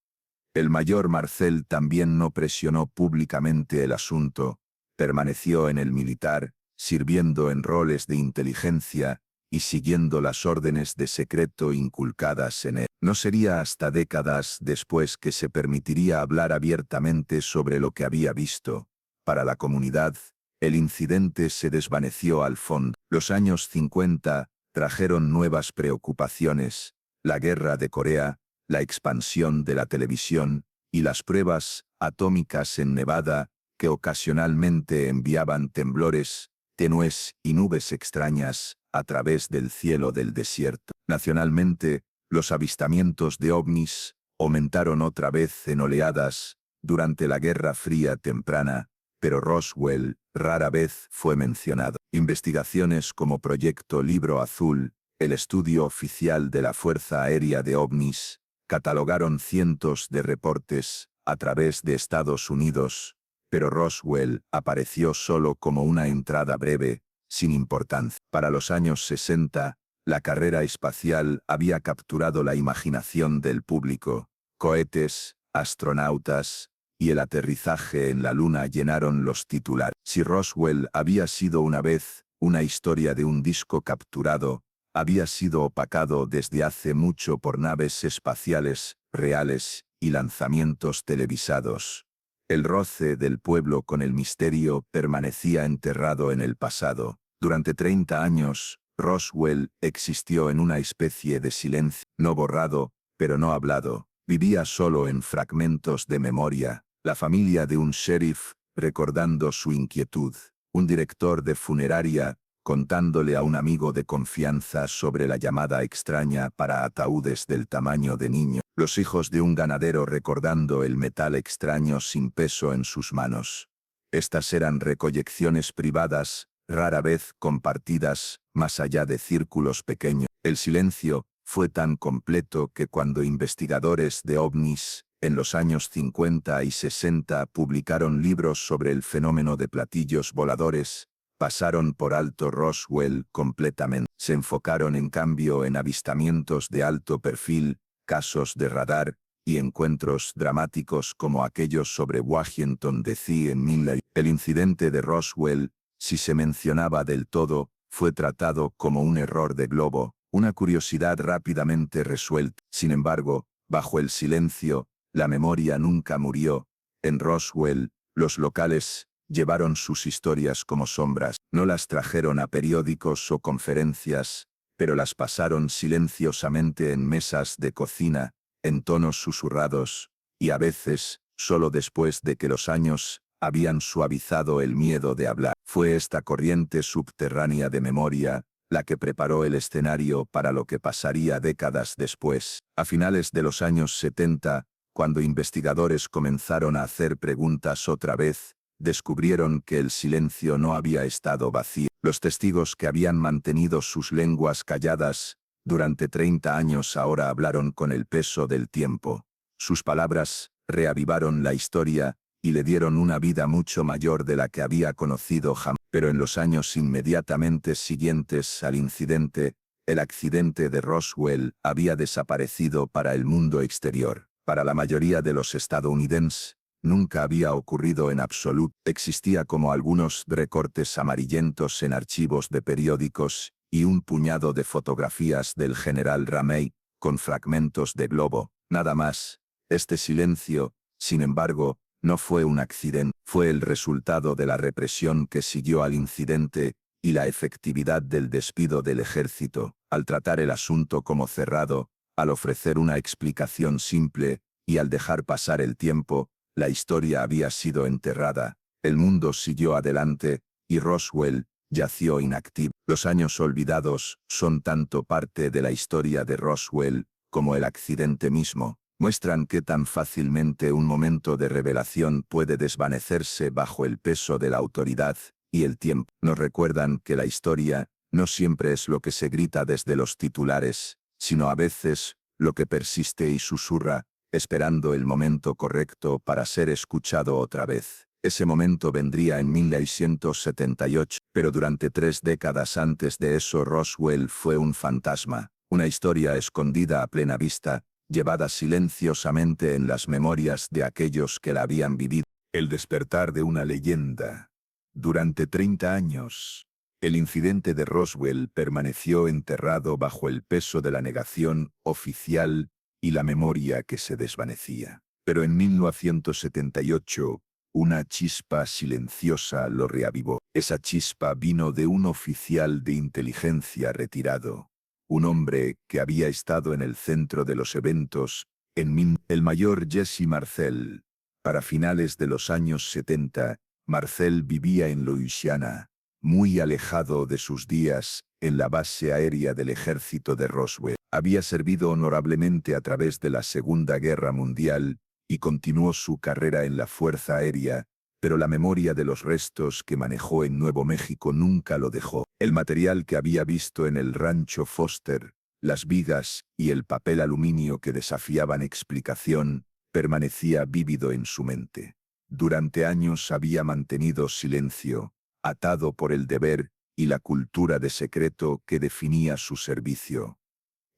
El mayor Marcel también no presionó públicamente el asunto, permaneció en el militar, sirviendo en roles de inteligencia y siguiendo las órdenes de secreto inculcadas en él. No sería hasta décadas después que se permitiría hablar abiertamente sobre lo que había visto. Para la comunidad, el incidente se desvaneció al fondo. Los años 50 trajeron nuevas preocupaciones: la guerra de Corea, la expansión de la televisión y las pruebas atómicas en Nevada, que ocasionalmente enviaban temblores tenues y nubes extrañas a través del cielo del desierto. Nacionalmente, los avistamientos de ovnis aumentaron otra vez en oleadas durante la Guerra Fría temprana, pero Roswell rara vez fue mencionado. Investigaciones como Proyecto Libro Azul, el estudio oficial de la Fuerza Aérea de OVNIs, catalogaron cientos de reportes a través de Estados Unidos, pero Roswell apareció solo como una entrada breve, sin importancia. Para los años 60, la carrera espacial había capturado la imaginación del público. Cohetes, astronautas y el aterrizaje en la Luna llenaron los titulares. Si Roswell había sido una vez una historia de un disco capturado, había sido opacado desde hace mucho por naves espaciales reales y lanzamientos televisados. El roce del pueblo con el misterio permanecía enterrado en el pasado. Durante 30 años, Roswell existió en una especie de silencio, no borrado, pero no hablado. Vivía solo en fragmentos de memoria. La familia de un sheriff, recordando su inquietud. Un director de funeraria, contándole a un amigo de confianza sobre la llamada extraña para ataúdes del tamaño de niño. Los hijos de un ganadero recordando el metal extraño sin peso en sus manos. Estas eran recolecciones privadas, rara vez compartidas, más allá de círculos pequeños. El silencio fue tan completo que cuando investigadores de ovnis, en los años 50 y 60 publicaron libros sobre el fenómeno de platillos voladores, pasaron por alto Roswell completamente. Se enfocaron en cambio en avistamientos de alto perfil, casos de radar y encuentros dramáticos como aquellos sobre Washington D.C. en 1000. El incidente de Roswell, si se mencionaba del todo, fue tratado como un error de globo, una curiosidad rápidamente resuelta. Sin embargo, bajo el silencio, la memoria nunca murió. En Roswell, los locales llevaron sus historias como sombras. No las trajeron a periódicos o conferencias, pero las pasaron silenciosamente en mesas de cocina, en tonos susurrados, y a veces, solo después de que los años habían suavizado el miedo de hablar. Fue esta corriente subterránea de memoria la que preparó el escenario para lo que pasaría décadas después. A finales de los años 70, cuando investigadores comenzaron a hacer preguntas otra vez, descubrieron que el silencio no había estado vacío. Los testigos que habían mantenido sus lenguas calladas durante 30 años ahora hablaron con el peso del tiempo. Sus palabras reavivaron la historia y le dieron una vida mucho mayor de la que había conocido jamás. Pero en los años inmediatamente siguientes al incidente, el accidente de Roswell había desaparecido para el mundo exterior. Para la mayoría de los estadounidenses, nunca había ocurrido en absoluto. Existía como algunos recortes amarillentos en archivos de periódicos y un puñado de fotografías del general Ramey, con fragmentos de globo, nada más. Este silencio, sin embargo, no fue un accidente, fue el resultado de la represión que siguió al incidente y la efectividad del despido del ejército. Al tratar el asunto como cerrado, al ofrecer una explicación simple y al dejar pasar el tiempo, la historia había sido enterrada. El mundo siguió adelante y Roswell yació inactivo. Los años olvidados son tanto parte de la historia de Roswell como el accidente mismo. Muestran que tan fácilmente un momento de revelación puede desvanecerse bajo el peso de la autoridad y el tiempo. Nos recuerdan que la historia no siempre es lo que se grita desde los titulares, sino a veces lo que persiste y susurra, esperando el momento correcto para ser escuchado otra vez. Ese momento vendría en 1978, pero durante 3 décadas antes de eso Roswell fue un fantasma, una historia escondida a plena vista, llevada silenciosamente en las memorias de aquellos que la habían vivido. El despertar de una leyenda. Durante 30 años, el incidente de Roswell permaneció enterrado bajo el peso de la negación oficial y la memoria que se desvanecía. Pero en 1978, una chispa silenciosa lo reavivó. Esa chispa vino de un oficial de inteligencia retirado, un hombre que había estado en el centro de los eventos, el mayor Jesse Marcel. Para finales de los años 70, Marcel vivía en Louisiana, muy alejado de sus días en la base aérea del ejército de Roswell. Había servido honorablemente a través de la Segunda Guerra Mundial y continuó su carrera en la Fuerza Aérea, pero la memoria de los restos que manejó en Nuevo México nunca lo dejó. El material que había visto en el rancho Foster, las vigas y el papel aluminio que desafiaban explicación, permanecía vívido en su mente. Durante años había mantenido silencio, atado por el deber y la cultura de secreto que definía su servicio.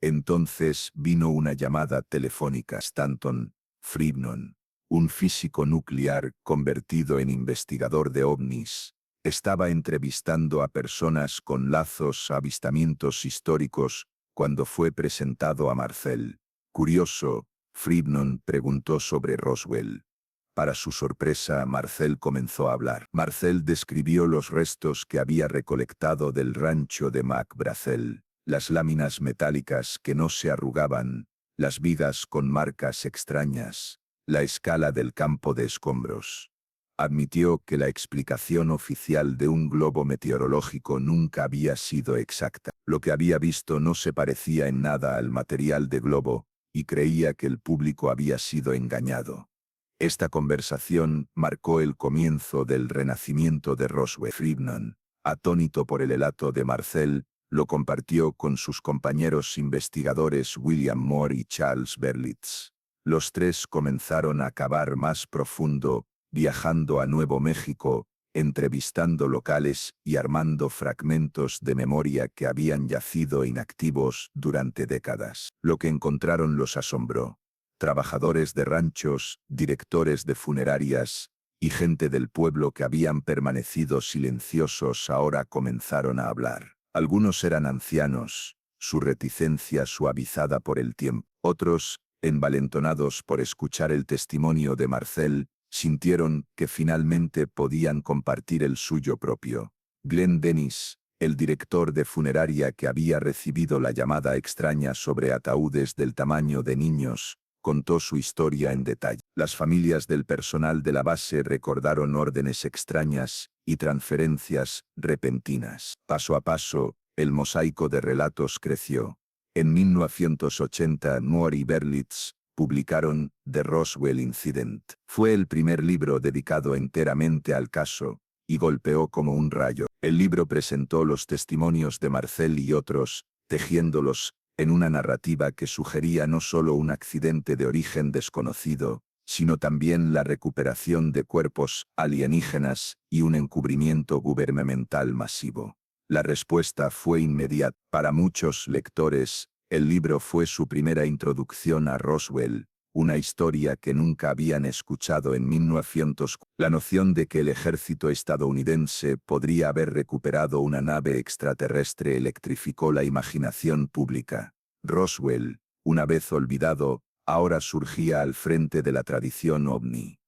Entonces vino una llamada telefónica. Stanton Friedman, un físico nuclear convertido en investigador de ovnis, estaba entrevistando a personas con lazos a avistamientos históricos cuando fue presentado a Marcel. Curioso, Friedman preguntó sobre Roswell. Para su sorpresa, Marcel comenzó a hablar. Marcel describió los restos que había recolectado del rancho de McBrazel, las láminas metálicas que no se arrugaban, las vigas con marcas extrañas, la escala del campo de escombros. Admitió que la explicación oficial de un globo meteorológico nunca había sido exacta. Lo que había visto no se parecía en nada al material de globo, y creía que el público había sido engañado. Esta conversación marcó el comienzo del renacimiento de Roswell. Friedman, atónito por el relato de Marcel, lo compartió con sus compañeros investigadores William Moore y Charles Berlitz. Los tres comenzaron a cavar más profundo, viajando a Nuevo México, entrevistando locales y armando fragmentos de memoria que habían yacido inactivos durante décadas. Lo que encontraron los asombró. Trabajadores de ranchos, directores de funerarias y gente del pueblo que habían permanecido silenciosos ahora comenzaron a hablar. Algunos eran ancianos, su reticencia suavizada por el tiempo. Otros, envalentonados por escuchar el testimonio de Marcel, sintieron que finalmente podían compartir el suyo propio. Glenn Dennis, el director de funeraria que había recibido la llamada extraña sobre ataúdes del tamaño de niños, contó su historia en detalle. Las familias del personal de la base recordaron órdenes extrañas y transferencias repentinas. Paso a paso, el mosaico de relatos creció. En 1980, Moore y Berlitz publicaron The Roswell Incident. Fue el primer libro dedicado enteramente al caso, y golpeó como un rayo. El libro presentó los testimonios de Marcel y otros, tejiéndolos en una narrativa que sugería no solo un accidente de origen desconocido, sino también la recuperación de cuerpos alienígenas y un encubrimiento gubernamental masivo. La respuesta fue inmediata. Para muchos lectores, el libro fue su primera introducción a Roswell, una historia que nunca habían escuchado en 1900. La noción de que el ejército estadounidense podría haber recuperado una nave extraterrestre electrificó la imaginación pública. Roswell, una vez olvidado, ahora surgía al frente de la tradición ovni.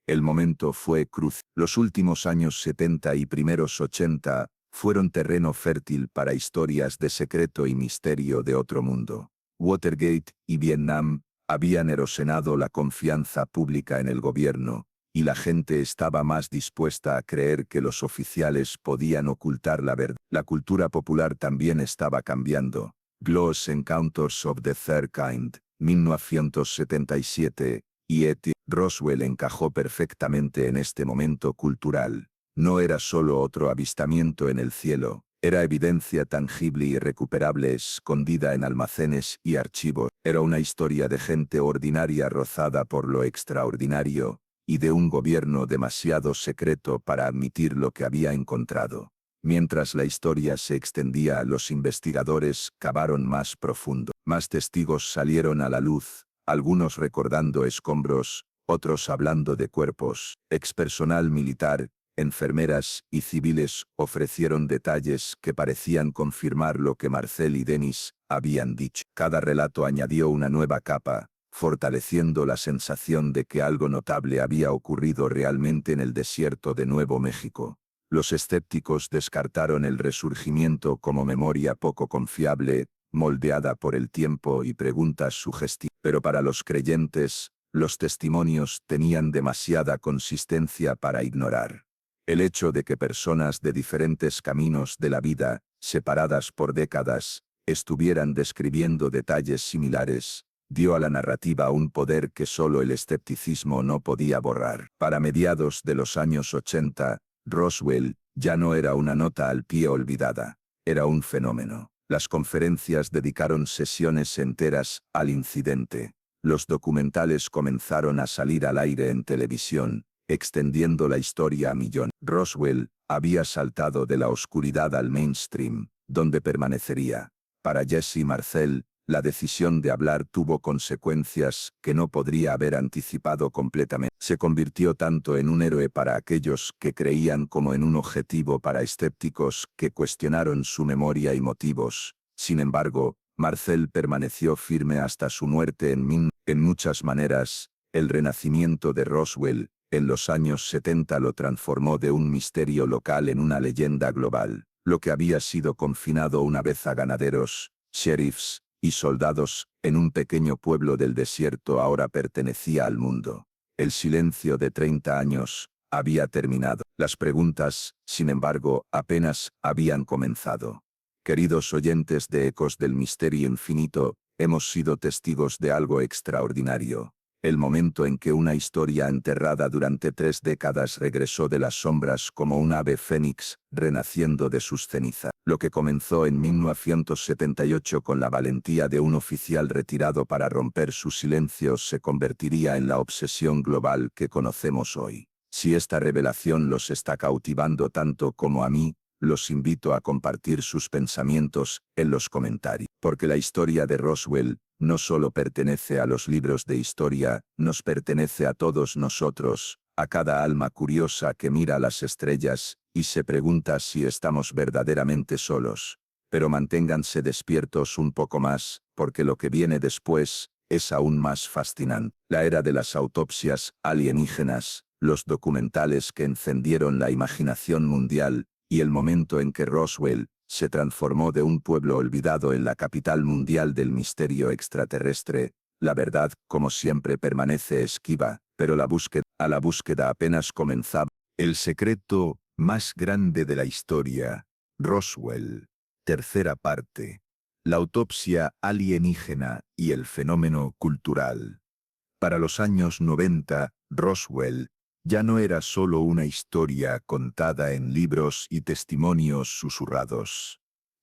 El momento fue crucial. Los últimos años 70 y primeros 80 fueron terreno fértil para historias de secreto y misterio de otro mundo. Watergate y Vietnam habían erosionado la confianza pública en el gobierno, y la gente estaba más dispuesta a creer que los oficiales podían ocultar la verdad. La cultura popular también estaba cambiando. Close Encounters of the Third Kind, 1977, y E.T. Roswell encajó perfectamente en este momento cultural. No era solo otro avistamiento en el cielo, era evidencia tangible y irrecuperable escondida en almacenes y archivos. Era una historia de gente ordinaria rozada por lo extraordinario, y de un gobierno demasiado secreto para admitir lo que había encontrado. Mientras la historia se extendía, los investigadores cavaron más profundo. Más testigos salieron a la luz, algunos recordando escombros, otros hablando de cuerpos. Expersonal militar, enfermeras y civiles ofrecieron detalles que parecían confirmar lo que Marcel y Dennis habían dicho. Cada relato añadió una nueva capa, fortaleciendo la sensación de que algo notable había ocurrido realmente en el desierto de Nuevo México. Los escépticos descartaron el resurgimiento como memoria poco confiable, moldeada por el tiempo y preguntas sugestivas. Pero para los creyentes, los testimonios tenían demasiada consistencia para ignorar. El hecho de que personas de diferentes caminos de la vida, separadas por décadas, estuvieran describiendo detalles similares, dio a la narrativa un poder que solo el escepticismo no podía borrar. Para mediados de los años 80, Roswell ya no era una nota al pie olvidada, era un fenómeno. Las conferencias dedicaron sesiones enteras al incidente. Los documentales comenzaron a salir al aire en televisión, extendiendo la historia a millones. Roswell había saltado de la oscuridad al mainstream, donde permanecería. Para Jesse Marcel, la decisión de hablar tuvo consecuencias que no podría haber anticipado completamente. Se convirtió tanto en un héroe para aquellos que creían como en un objetivo para escépticos que cuestionaron su memoria y motivos. Sin embargo, Marcel permaneció firme hasta su muerte en muchas maneras, el renacimiento de Roswell, en los años 70 lo transformó de un misterio local en una leyenda global. Lo que había sido confinado una vez a ganaderos, sheriffs y soldados en un pequeño pueblo del desierto ahora pertenecía al mundo. El silencio de 30 años había terminado. Las preguntas, sin embargo, apenas habían comenzado. Queridos oyentes de Ecos del Misterio Infinito, hemos sido testigos de algo extraordinario. El momento en que una historia enterrada durante 3 décadas regresó de las sombras como un ave fénix, renaciendo de sus cenizas. Lo que comenzó en 1978 con la valentía de un oficial retirado para romper su silencio se convertiría en la obsesión global que conocemos hoy. Si esta revelación los está cautivando tanto como a mí, los invito a compartir sus pensamientos en los comentarios. Porque la historia de Roswell no solo pertenece a los libros de historia, nos pertenece a todos nosotros, a cada alma curiosa que mira las estrellas y se pregunta si estamos verdaderamente solos. Pero manténganse despiertos un poco más, porque lo que viene después es aún más fascinante. La era de las autopsias alienígenas, los documentales que encendieron la imaginación mundial, y el momento en que Roswell se transformó de un pueblo olvidado en la capital mundial del misterio extraterrestre. La verdad, como siempre, permanece esquiva, pero la búsqueda apenas comenzaba. El secreto más grande de la historia, Roswell. Tercera parte. La autopsia alienígena y el fenómeno cultural. Para los años 90, Roswell ya no era solo una historia contada en libros y testimonios susurrados.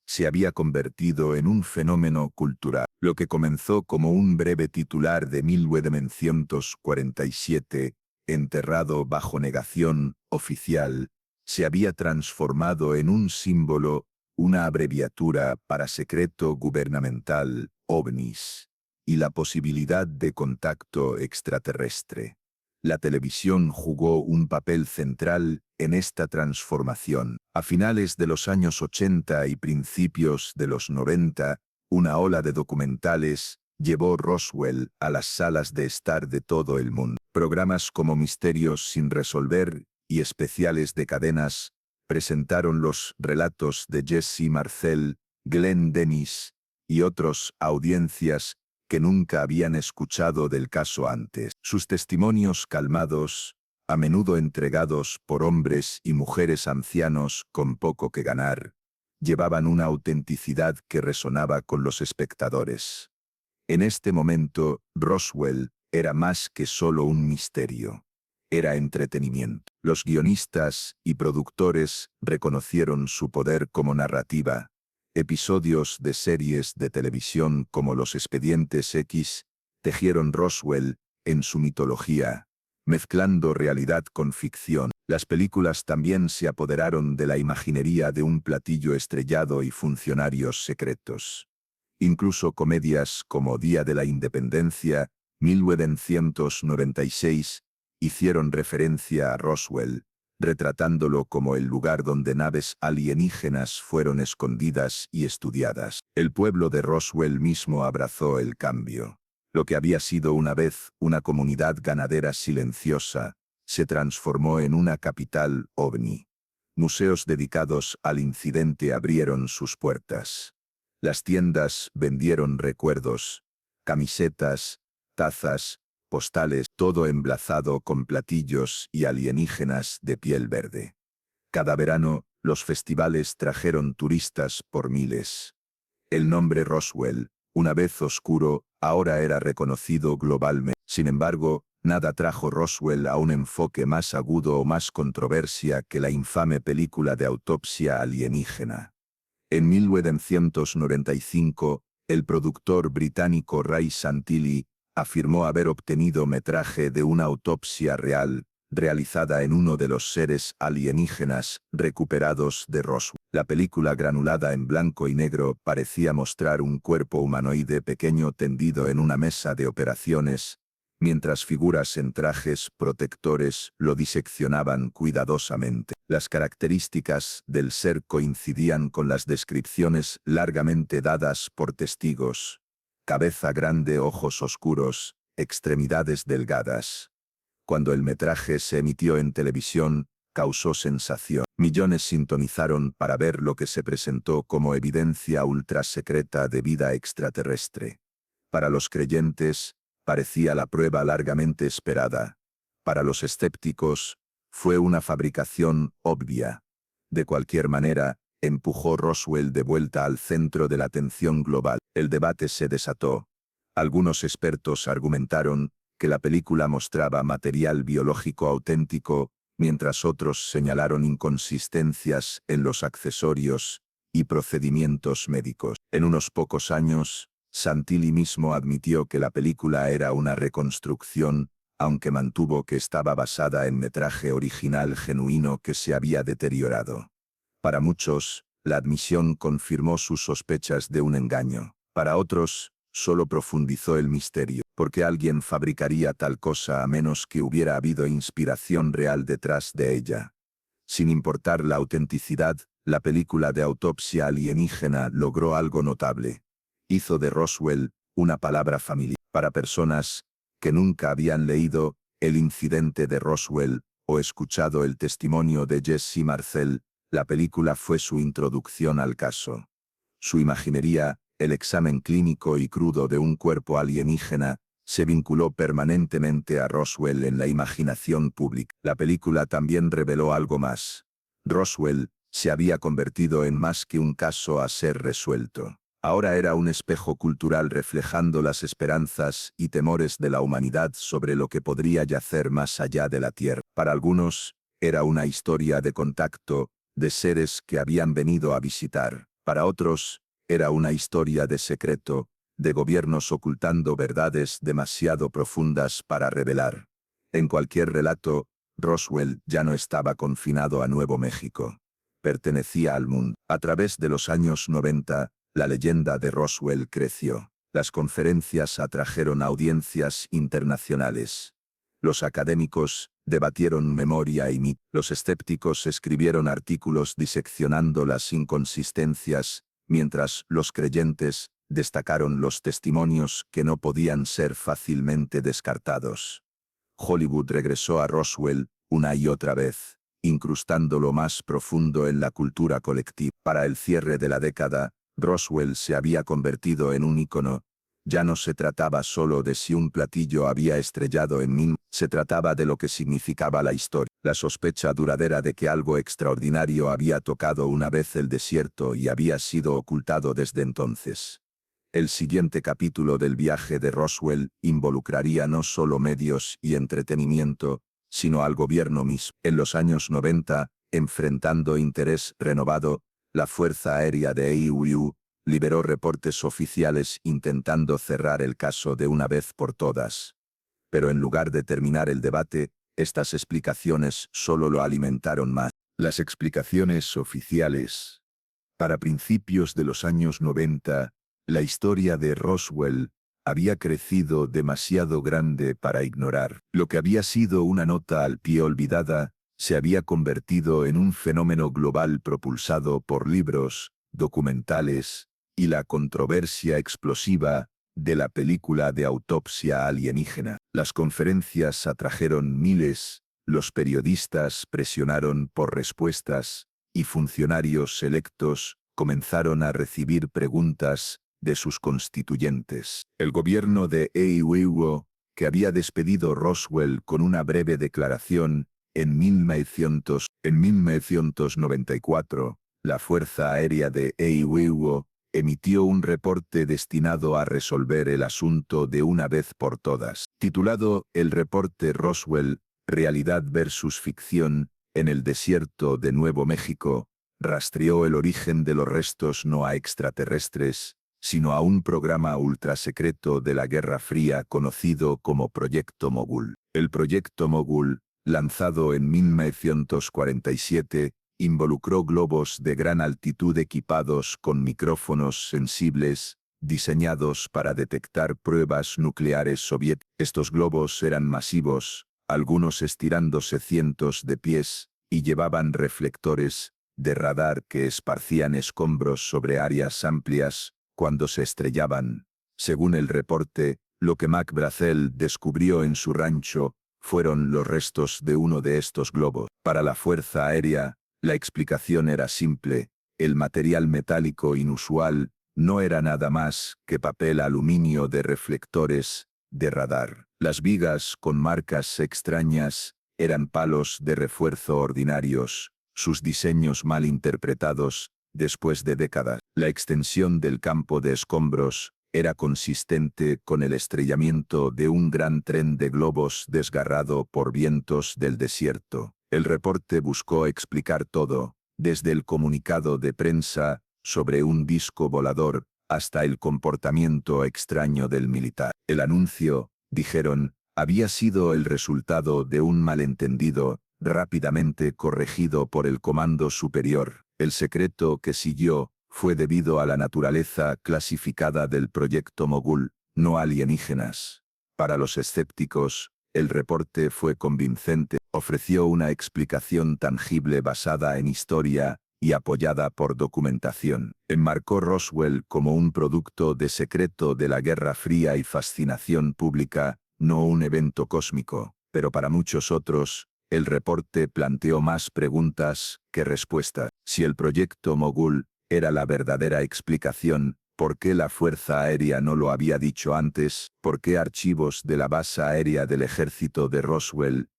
Se había convertido en un fenómeno cultural. Lo que comenzó como un breve titular de 1947, enterrado bajo negación oficial, se había transformado en un símbolo, una abreviatura para secreto gubernamental, OVNIs, y la posibilidad de contacto extraterrestre. La televisión jugó un papel central en esta transformación. A finales de los años 80 y principios de los 90, una ola de documentales llevó Roswell a las salas de estar de todo el mundo. Programas como Misterios sin resolver y especiales de cadenas presentaron los relatos de Jesse Marcel, Glenn Dennis y otros audiencias que nunca habían escuchado del caso antes. Sus testimonios calmados, a menudo entregados por hombres y mujeres ancianos con poco que ganar, llevaban una autenticidad que resonaba con los espectadores. En este momento, Roswell era más que solo un misterio. Era entretenimiento. Los guionistas y productores reconocieron su poder como narrativa. Episodios de series de televisión como Los Expedientes X tejieron Roswell en su mitología, mezclando realidad con ficción. Las películas también se apoderaron de la imaginería de un platillo estrellado y funcionarios secretos. Incluso comedias como Día de la Independencia, 1996, hicieron referencia a Roswell, retratándolo como el lugar donde naves alienígenas fueron escondidas y estudiadas. El pueblo de Roswell mismo abrazó el cambio. Lo que había sido una vez una comunidad ganadera silenciosa, se transformó en una capital ovni. Museos dedicados al incidente abrieron sus puertas. Las tiendas vendieron recuerdos, camisetas, tazas, postales, todo emblazado con platillos y alienígenas de piel verde. Cada verano, los festivales trajeron turistas por miles. El nombre Roswell, una vez oscuro, ahora era reconocido globalmente. Sin embargo, nada trajo Roswell a un enfoque más agudo o más controversia que la infame película de autopsia alienígena. En 1995, el productor británico Ray Santilli afirmó haber obtenido metraje de una autopsia real, realizada en uno de los seres alienígenas recuperados de Roswell. La película granulada en blanco y negro parecía mostrar un cuerpo humanoide pequeño tendido en una mesa de operaciones, mientras figuras en trajes protectores lo diseccionaban cuidadosamente. Las características del ser coincidían con las descripciones largamente dadas por testigos. Cabeza grande, ojos oscuros, extremidades delgadas. Cuando el metraje se emitió en televisión, causó sensación. Millones sintonizaron para ver lo que se presentó como evidencia ultrasecreta de vida extraterrestre. Para los creyentes, parecía la prueba largamente esperada. Para los escépticos, fue una fabricación obvia. De cualquier manera, empujó Roswell de vuelta al centro de la atención global. El debate se desató. Algunos expertos argumentaron que la película mostraba material biológico auténtico, mientras otros señalaron inconsistencias en los accesorios y procedimientos médicos. En unos pocos años, Santilli mismo admitió que la película era una reconstrucción, aunque mantuvo que estaba basada en metraje original genuino que se había deteriorado. Para muchos, la admisión confirmó sus sospechas de un engaño. Para otros, solo profundizó el misterio. ¿Por qué alguien fabricaría tal cosa a menos que hubiera habido inspiración real detrás de ella? Sin importar la autenticidad, la película de autopsia alienígena logró algo notable. Hizo de Roswell una palabra familiar para personas que nunca habían leído El incidente de Roswell o escuchado el testimonio de Jesse Marcel. La película fue su introducción al caso. Su imaginería, el examen clínico y crudo de un cuerpo alienígena, se vinculó permanentemente a Roswell en la imaginación pública. La película también reveló algo más. Roswell se había convertido en más que un caso a ser resuelto. Ahora era un espejo cultural reflejando las esperanzas y temores de la humanidad sobre lo que podría yacer más allá de la Tierra. Para algunos, era una historia de contacto, de seres que habían venido a visitar. Para otros, era una historia de secreto, de gobiernos ocultando verdades demasiado profundas para revelar. En cualquier relato, Roswell ya no estaba confinado a Nuevo México. Pertenecía al mundo. A través de los años 90, la leyenda de Roswell creció. Las conferencias atrajeron audiencias internacionales. Los académicos debatieron memoria y mito. Los escépticos escribieron artículos diseccionando las inconsistencias, mientras los creyentes destacaron los testimonios que no podían ser fácilmente descartados. Hollywood regresó a Roswell una y otra vez, incrustándolo más profundo en la cultura colectiva. Para el cierre de la década, Roswell se había convertido en un ícono Ya no se trataba solo de si un platillo había estrellado en Min, se trataba de lo que significaba la historia. La sospecha duradera de que algo extraordinario había tocado una vez el desierto y había sido ocultado desde entonces. El siguiente capítulo del viaje de Roswell involucraría no solo medios y entretenimiento, sino al gobierno mismo. En los años 90, enfrentando interés renovado, la Fuerza Aérea de AUU liberó reportes oficiales intentando cerrar el caso de una vez por todas. Pero en lugar de terminar el debate, estas explicaciones solo lo alimentaron más. Las explicaciones oficiales. Para principios de los años 90, la historia de Roswell había crecido demasiado grande para ignorar. Lo que había sido una nota al pie olvidada se había convertido en un fenómeno global propulsado por libros, documentales y la controversia explosiva de la película de autopsia alienígena. Las conferencias atrajeron miles, los periodistas presionaron por respuestas y funcionarios electos comenzaron a recibir preguntas de sus constituyentes. El gobierno de AUU, que había despedido Roswell con una breve declaración en 1994, la Fuerza Aérea de AUU emitió un reporte destinado a resolver el asunto de una vez por todas. Titulado El reporte Roswell, realidad versus ficción, en el desierto de Nuevo México, rastreó el origen de los restos no a extraterrestres, sino a un programa ultrasecreto de la Guerra Fría conocido como Proyecto Mogul. El Proyecto Mogul, lanzado en 1947, involucró globos de gran altitud equipados con micrófonos sensibles, diseñados para detectar pruebas nucleares soviéticas. Estos globos eran masivos, algunos estirándose cientos de pies, y llevaban reflectores de radar que esparcían escombros sobre áreas amplias cuando se estrellaban. Según el reporte, lo que Mac Brazel descubrió en su rancho fueron los restos de uno de estos globos. Para la Fuerza Aérea, la explicación era simple: el material metálico inusual no era nada más que papel aluminio de reflectores de radar. Las vigas con marcas extrañas eran palos de refuerzo ordinarios, sus diseños mal interpretados después de décadas. La extensión del campo de escombros era consistente con el estrellamiento de un gran tren de globos desgarrado por vientos del desierto. El reporte buscó explicar todo, desde el comunicado de prensa sobre un disco volador hasta el comportamiento extraño del militar. El anuncio, dijeron, había sido el resultado de un malentendido, rápidamente corregido por el comando superior. El secreto que siguió fue debido a la naturaleza clasificada del Proyecto Mogul, no alienígenas. Para los escépticos, el reporte fue convincente, ofreció una explicación tangible basada en historia y apoyada por documentación. Enmarcó Roswell como un producto de secreto de la Guerra Fría y fascinación pública, no un evento cósmico. Pero para muchos otros, el reporte planteó más preguntas que respuestas. Si el Proyecto Mogul era la verdadera explicación, ¿por qué la Fuerza Aérea no lo había dicho antes? ¿Por qué archivos de la base aérea del ejército de Roswell,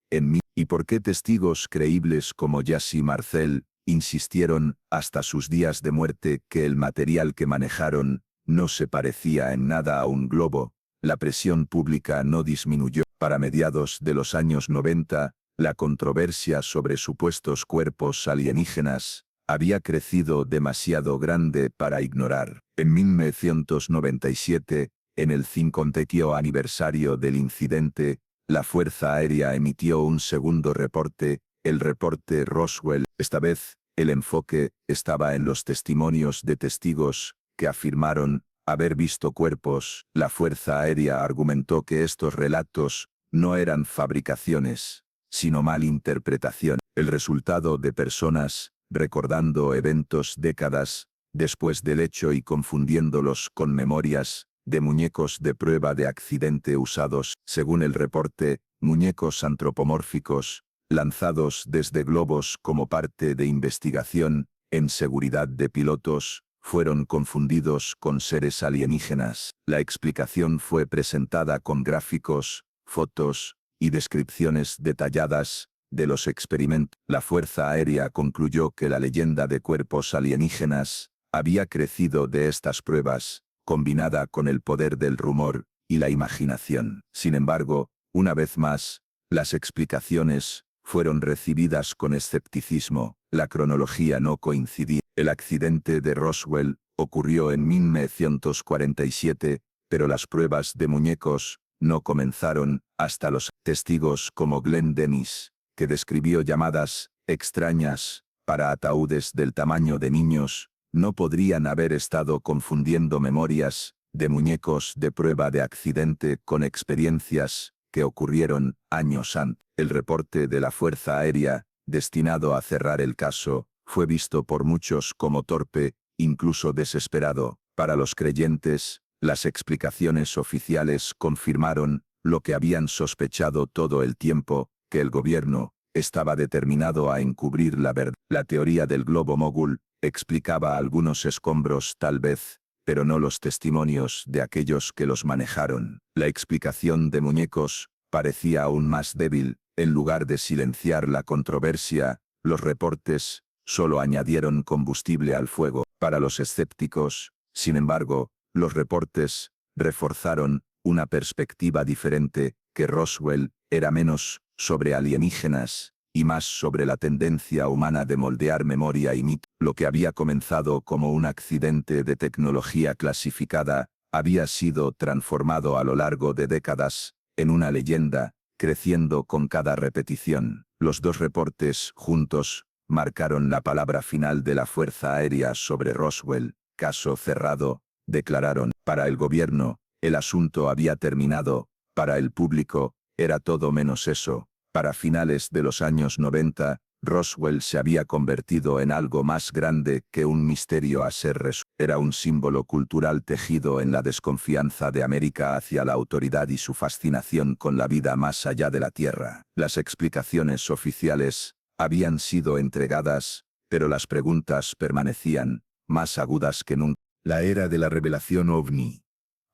y por qué testigos creíbles como Yassi Marcel insistieron, hasta sus días de muerte, que el material que manejaron no se parecía en nada a un globo? La presión pública no disminuyó. Para mediados de los años 90, la controversia sobre supuestos cuerpos alienígenas había crecido demasiado grande para ignorar. En 1997, en el 50º aniversario del incidente, la Fuerza Aérea emitió un segundo reporte, el reporte Roswell. Esta vez, el enfoque estaba en los testimonios de testigos que afirmaron haber visto cuerpos. La Fuerza Aérea argumentó que estos relatos no eran fabricaciones, sino malinterpretación. El resultado de personas recordando eventos décadas después del hecho y confundiéndolos con memorias de muñecos de prueba de accidente usados, según el reporte, muñecos antropomórficos, lanzados desde globos como parte de investigación en seguridad de pilotos, fueron confundidos con seres alienígenas. La explicación fue presentada con gráficos, fotos y descripciones detalladas de los experimentos. La Fuerza Aérea concluyó que la leyenda de cuerpos alienígenas había crecido de estas pruebas, combinada con el poder del rumor y la imaginación. Sin embargo, una vez más, las explicaciones fueron recibidas con escepticismo. La cronología no coincidía. El accidente de Roswell ocurrió en 1947, pero las pruebas de muñecos no comenzaron hasta los testigos como Glenn Dennis, que describió llamadas extrañas para ataúdes del tamaño de niños, no podrían haber estado confundiendo memorias de muñecos de prueba de accidente con experiencias que ocurrieron años antes. El reporte de la Fuerza Aérea, destinado a cerrar el caso, fue visto por muchos como torpe, incluso desesperado. Para los creyentes, las explicaciones oficiales confirmaron lo que habían sospechado todo el tiempo, que el gobierno estaba determinado a encubrir la verdad. La teoría del globo mogul explicaba algunos escombros tal vez, pero no los testimonios de aquellos que los manejaron. La explicación de muñecos parecía aún más débil. En lugar de silenciar la controversia, los reportes solo añadieron combustible al fuego. Para los escépticos, sin embargo, los reportes reforzaron una perspectiva diferente, que Roswell era menos sobre alienígenas y más sobre la tendencia humana de moldear memoria y mito. Lo que había comenzado como un accidente de tecnología clasificada había sido transformado a lo largo de décadas en una leyenda, creciendo con cada repetición. Los dos reportes juntos marcaron la palabra final de la Fuerza Aérea sobre Roswell. Caso cerrado, declararon. Para el gobierno, el asunto había terminado. Para el público, era todo menos eso. Para finales de los años 90, Roswell se había convertido en algo más grande que un misterio a ser resuelto. Era un símbolo cultural tejido en la desconfianza de América hacia la autoridad y su fascinación con la vida más allá de la Tierra. Las explicaciones oficiales habían sido entregadas, pero las preguntas permanecían más agudas que nunca. La era de la revelación ovni.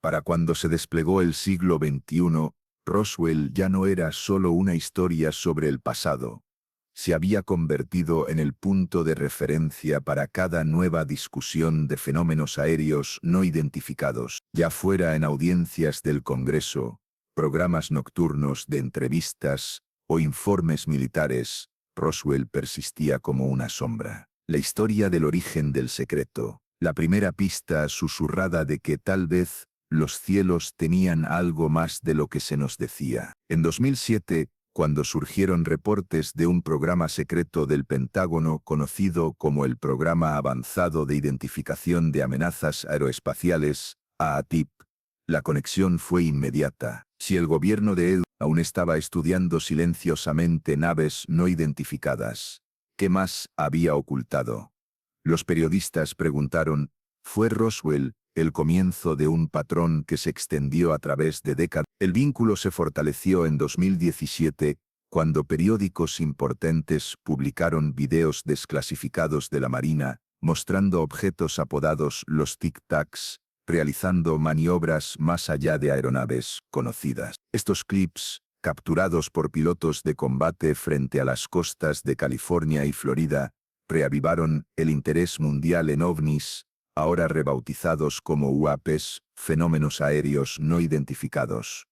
Para cuando se desplegó el siglo XXI, Roswell ya no era solo una historia sobre el pasado. Se había convertido en el punto de referencia para cada nueva discusión de fenómenos aéreos no identificados, ya fuera en audiencias del Congreso, programas nocturnos de entrevistas o informes militares. Roswell persistía como una sombra. La historia del origen del secreto, la primera pista susurrada de que tal vez los cielos tenían algo más de lo que se nos decía. En 2007, cuando surgieron reportes de un programa secreto del Pentágono conocido como el Programa Avanzado de Identificación de Amenazas Aeroespaciales, AATIP, la conexión fue inmediata. Si el gobierno de Ed aún estaba estudiando silenciosamente naves no identificadas, ¿qué más había ocultado? Los periodistas preguntaron, ¿fue Roswell el comienzo de un patrón que se extendió a través de décadas? El vínculo se fortaleció en 2017, cuando periódicos importantes publicaron videos desclasificados de la Marina, mostrando objetos apodados los Tic-Tacs, realizando maniobras más allá de aeronaves conocidas. Estos clips, capturados por pilotos de combate frente a las costas de California y Florida, reavivaron el interés mundial en ovnis, ahora rebautizados como UAPs, fenómenos aéreos no identificados.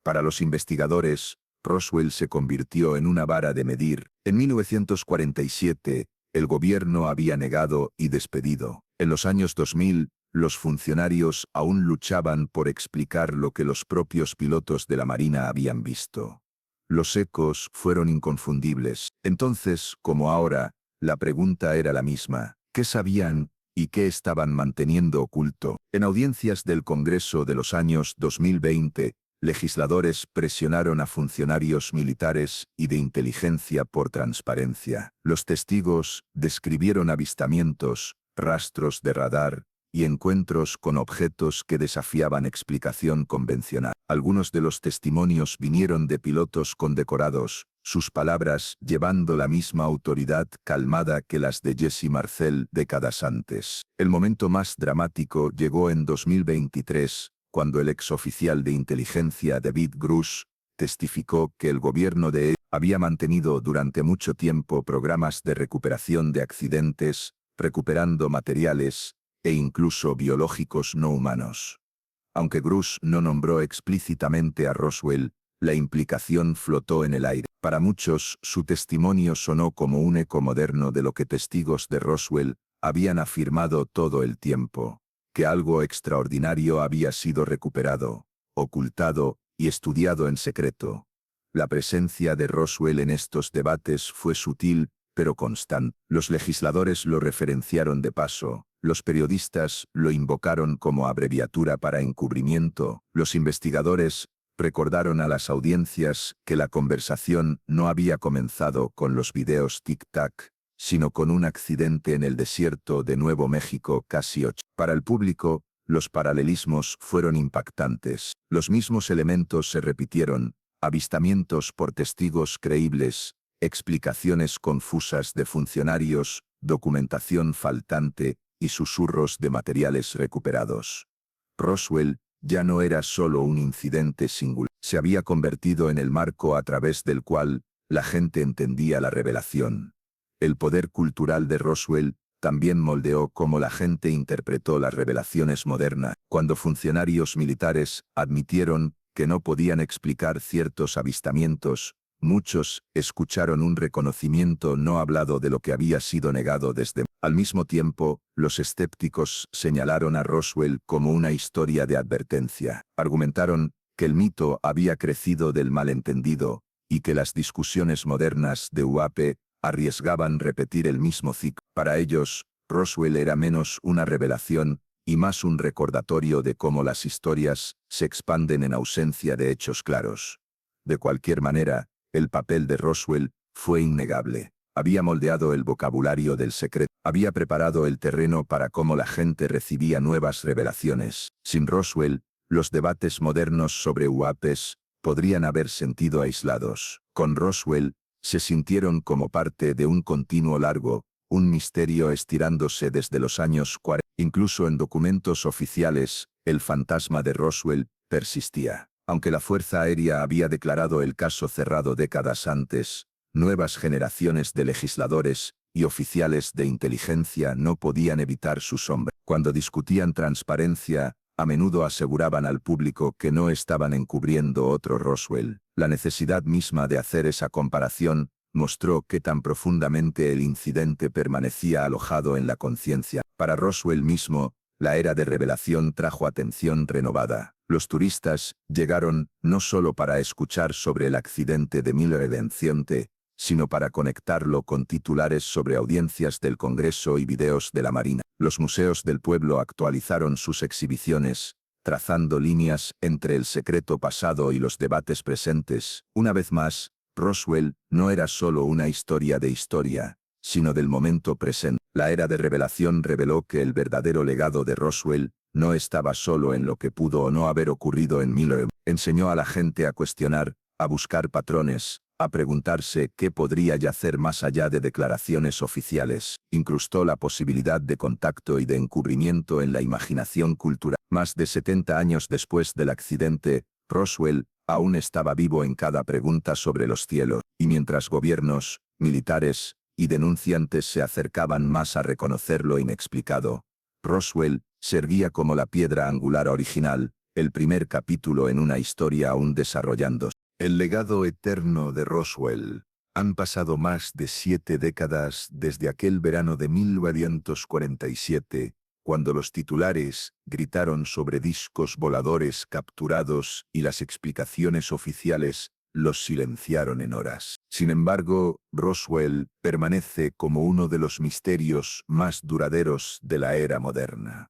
Para los investigadores, Roswell se convirtió en una vara de medir. En 1947, el gobierno había negado y despedido. En los años 2000, los funcionarios aún luchaban por explicar lo que los propios pilotos de la Marina habían visto. Los ecos fueron inconfundibles. Entonces, como ahora, la pregunta era la misma. ¿Qué sabían y qué estaban manteniendo oculto? En audiencias del Congreso de los años 2020, legisladores presionaron a funcionarios militares y de inteligencia por transparencia. Los testigos describieron avistamientos, rastros de radar y encuentros con objetos que desafiaban explicación convencional. Algunos de los testimonios vinieron de pilotos condecorados, sus palabras llevando la misma autoridad calmada que las de Jesse Marcel décadas antes. El momento más dramático llegó en 2023, cuando el exoficial de inteligencia David Grush testificó que el gobierno de él había mantenido durante mucho tiempo programas de recuperación de accidentes, recuperando materiales e incluso biológicos no humanos. Aunque Grush no nombró explícitamente a Roswell, la implicación flotó en el aire. Para muchos, su testimonio sonó como un eco moderno de lo que testigos de Roswell habían afirmado todo el tiempo, que algo extraordinario había sido recuperado, ocultado y estudiado en secreto. La presencia de Roswell en estos debates fue sutil, pero constante. Los legisladores lo referenciaron de paso, los periodistas lo invocaron como abreviatura para encubrimiento, los investigadores recordaron a las audiencias que la conversación no había comenzado con los videos tic-tac, sino con un accidente en el desierto de Nuevo México casi 8. Para el público, los paralelismos fueron impactantes. Los mismos elementos se repitieron, avistamientos por testigos creíbles, explicaciones confusas de funcionarios, documentación faltante y susurros de materiales recuperados. Roswell ya no era solo un incidente singular, se había convertido en el marco a través del cual la gente entendía la revelación. El poder cultural de Roswell también moldeó cómo la gente interpretó las revelaciones modernas. Cuando funcionarios militares admitieron que no podían explicar ciertos avistamientos, muchos escucharon un reconocimiento no hablado de lo que había sido negado desde. Al mismo tiempo, los escépticos señalaron a Roswell como una historia de advertencia. Argumentaron que el mito había crecido del malentendido y que las discusiones modernas de UAP arriesgaban repetir el mismo ciclo. Para ellos, Roswell era menos una revelación y más un recordatorio de cómo las historias se expanden en ausencia de hechos claros. De cualquier manera, el papel de Roswell fue innegable. Había moldeado el vocabulario del secreto, había preparado el terreno para cómo la gente recibía nuevas revelaciones. Sin Roswell, los debates modernos sobre UAPes podrían haber sentido aislados. Con Roswell, se sintieron como parte de un continuo largo, un misterio estirándose desde los años 40. Incluso en documentos oficiales, el fantasma de Roswell persistía. Aunque la Fuerza Aérea había declarado el caso cerrado décadas antes, nuevas generaciones de legisladores y oficiales de inteligencia no podían evitar su sombra. Cuando discutían transparencia, a menudo aseguraban al público que no estaban encubriendo otro Roswell. La necesidad misma de hacer esa comparación mostró qué tan profundamente el incidente permanecía alojado en la conciencia. Para Roswell mismo, la era de revelación trajo atención renovada. Los turistas llegaron no solo para escuchar sobre el accidente de 1920, sino para conectarlo con titulares sobre audiencias del Congreso y videos de la Marina. Los museos del pueblo actualizaron sus exhibiciones, trazando líneas entre el secreto pasado y los debates presentes. Una vez más, Roswell no era solo una historia de historia, sino del momento presente. La era de revelación reveló que el verdadero legado de Roswell no estaba solo en lo que pudo o no haber ocurrido en 1920. Enseñó a la gente a cuestionar, a buscar patrones, a preguntarse qué podría yacer más allá de declaraciones oficiales. Incrustó la posibilidad de contacto y de encubrimiento en la imaginación cultural. Más de 70 años después del accidente, Roswell aún estaba vivo en cada pregunta sobre los cielos, y mientras gobiernos, militares y denunciantes se acercaban más a reconocer lo inexplicado, Roswell servía como la piedra angular original, el primer capítulo en una historia aún desarrollándose. El legado eterno de Roswell. Han pasado más de 7 décadas desde aquel verano de 1947, cuando los titulares gritaron sobre discos voladores capturados y las explicaciones oficiales los silenciaron en horas. Sin embargo, Roswell permanece como uno de los misterios más duraderos de la era moderna.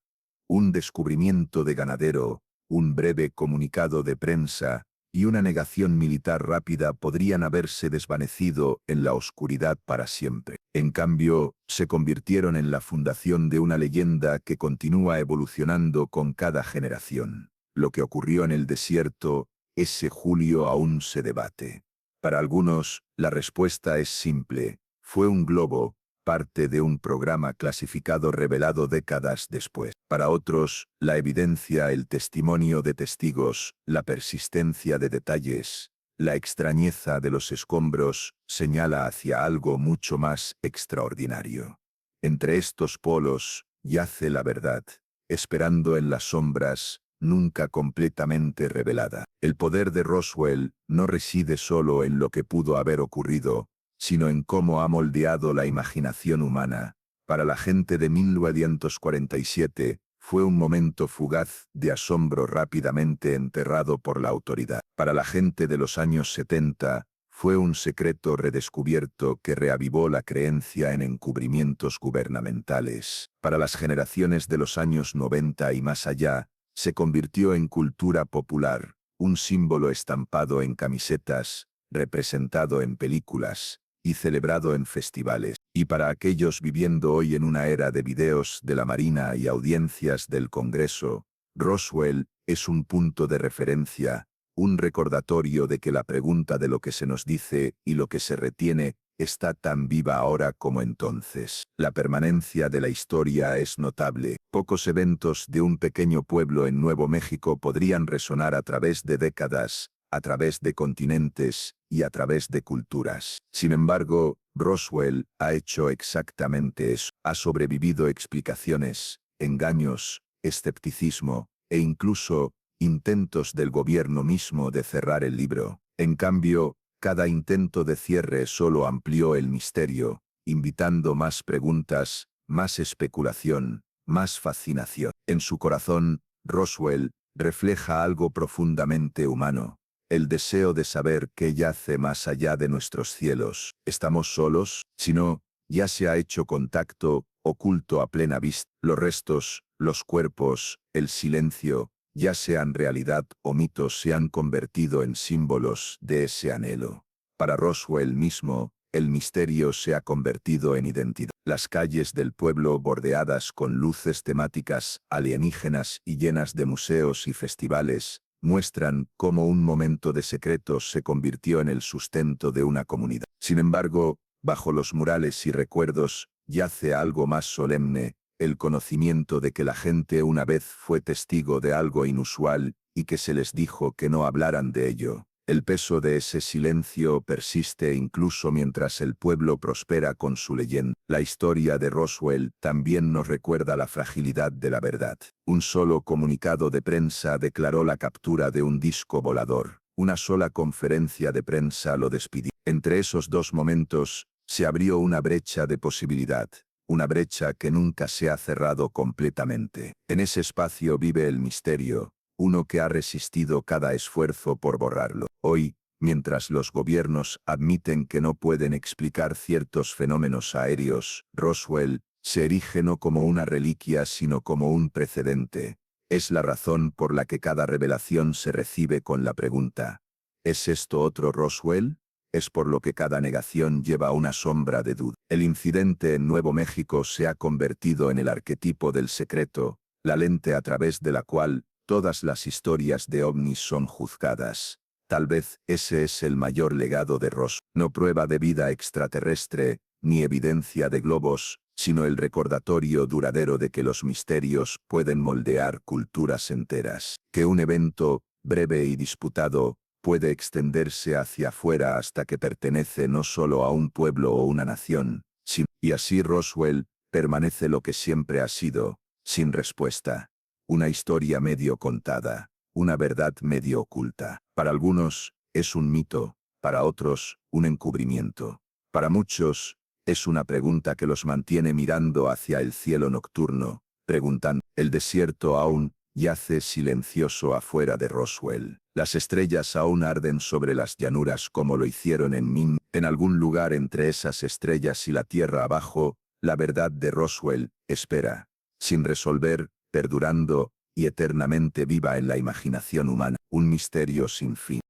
Un descubrimiento de ganadero, un breve comunicado de prensa y una negación militar rápida podrían haberse desvanecido en la oscuridad para siempre. En cambio, se convirtieron en la fundación de una leyenda que continúa evolucionando con cada generación. Lo que ocurrió en el desierto, ese julio aún se debate. Para algunos, la respuesta es simple. Fue un globo, parte de un programa clasificado revelado décadas después. Para otros, la evidencia, el testimonio de testigos, la persistencia de detalles, la extrañeza de los escombros, señala hacia algo mucho más extraordinario. Entre estos polos yace la verdad, esperando en las sombras, nunca completamente revelada. El poder de Roswell no reside solo en lo que pudo haber ocurrido, sino en cómo ha moldeado la imaginación humana. Para la gente de 1947, fue un momento fugaz de asombro rápidamente enterrado por la autoridad. Para la gente de los años 70, fue un secreto redescubierto que reavivó la creencia en encubrimientos gubernamentales. Para las generaciones de los años 90 y más allá, se convirtió en cultura popular, un símbolo estampado en camisetas, representado en películas y celebrado en festivales. Y para aquellos viviendo hoy en una era de videos de la Marina y audiencias del Congreso, Roswell es un punto de referencia, un recordatorio de que la pregunta de lo que se nos dice y lo que se retiene está tan viva ahora como entonces. La permanencia de la historia es notable. Pocos eventos de un pequeño pueblo en Nuevo México podrían resonar a través de décadas, a través de continentes y a través de culturas. Sin embargo, Roswell ha hecho exactamente eso. Ha sobrevivido explicaciones, engaños, escepticismo e incluso intentos del gobierno mismo de cerrar el libro. En cambio, cada intento de cierre solo amplió el misterio, invitando más preguntas, más especulación, más fascinación. En su corazón, Roswell refleja algo profundamente humano, el deseo de saber qué yace más allá de nuestros cielos. ¿Estamos solos? Si no, ya se ha hecho contacto, oculto a plena vista. Los restos, los cuerpos, el silencio, ya sean realidad o mitos, se han convertido en símbolos de ese anhelo. Para Roswell mismo, el misterio se ha convertido en identidad. Las calles del pueblo bordeadas con luces temáticas alienígenas y llenas de museos y festivales, muestran cómo un momento de secretos se convirtió en el sustento de una comunidad. Sin embargo, bajo los murales y recuerdos, yace algo más solemne, el conocimiento de que la gente una vez fue testigo de algo inusual y que se les dijo que no hablaran de ello. El peso de ese silencio persiste incluso mientras el pueblo prospera con su leyenda. La historia de Roswell también nos recuerda la fragilidad de la verdad. Un solo comunicado de prensa declaró la captura de un disco volador. Una sola conferencia de prensa lo despidió. Entre esos dos momentos, se abrió una brecha de posibilidad. Una brecha que nunca se ha cerrado completamente. En ese espacio vive el misterio, uno que ha resistido cada esfuerzo por borrarlo. Hoy, mientras los gobiernos admiten que no pueden explicar ciertos fenómenos aéreos, Roswell se erige no como una reliquia sino como un precedente. Es la razón por la que cada revelación se recibe con la pregunta: ¿es esto otro Roswell? Es por lo que cada negación lleva una sombra de duda. El incidente en Nuevo México se ha convertido en el arquetipo del secreto, la lente a través de la cual todas las historias de ovnis son juzgadas. Tal vez ese es el mayor legado de Roswell. No prueba de vida extraterrestre, ni evidencia de globos, sino el recordatorio duradero de que los misterios pueden moldear culturas enteras. Que un evento, breve y disputado, puede extenderse hacia afuera hasta que pertenece no solo a un pueblo o una nación, y así Roswell permanece lo que siempre ha sido, sin respuesta. Una historia medio contada, una verdad medio oculta. Para algunos, es un mito, para otros, un encubrimiento. Para muchos, es una pregunta que los mantiene mirando hacia el cielo nocturno, preguntando. El desierto aún yace silencioso afuera de Roswell. Las estrellas aún arden sobre las llanuras como lo hicieron en Min. En algún lugar entre esas estrellas y la tierra abajo, la verdad de Roswell espera, sin resolver, perdurando y eternamente viva en la imaginación humana. Un misterio sin fin.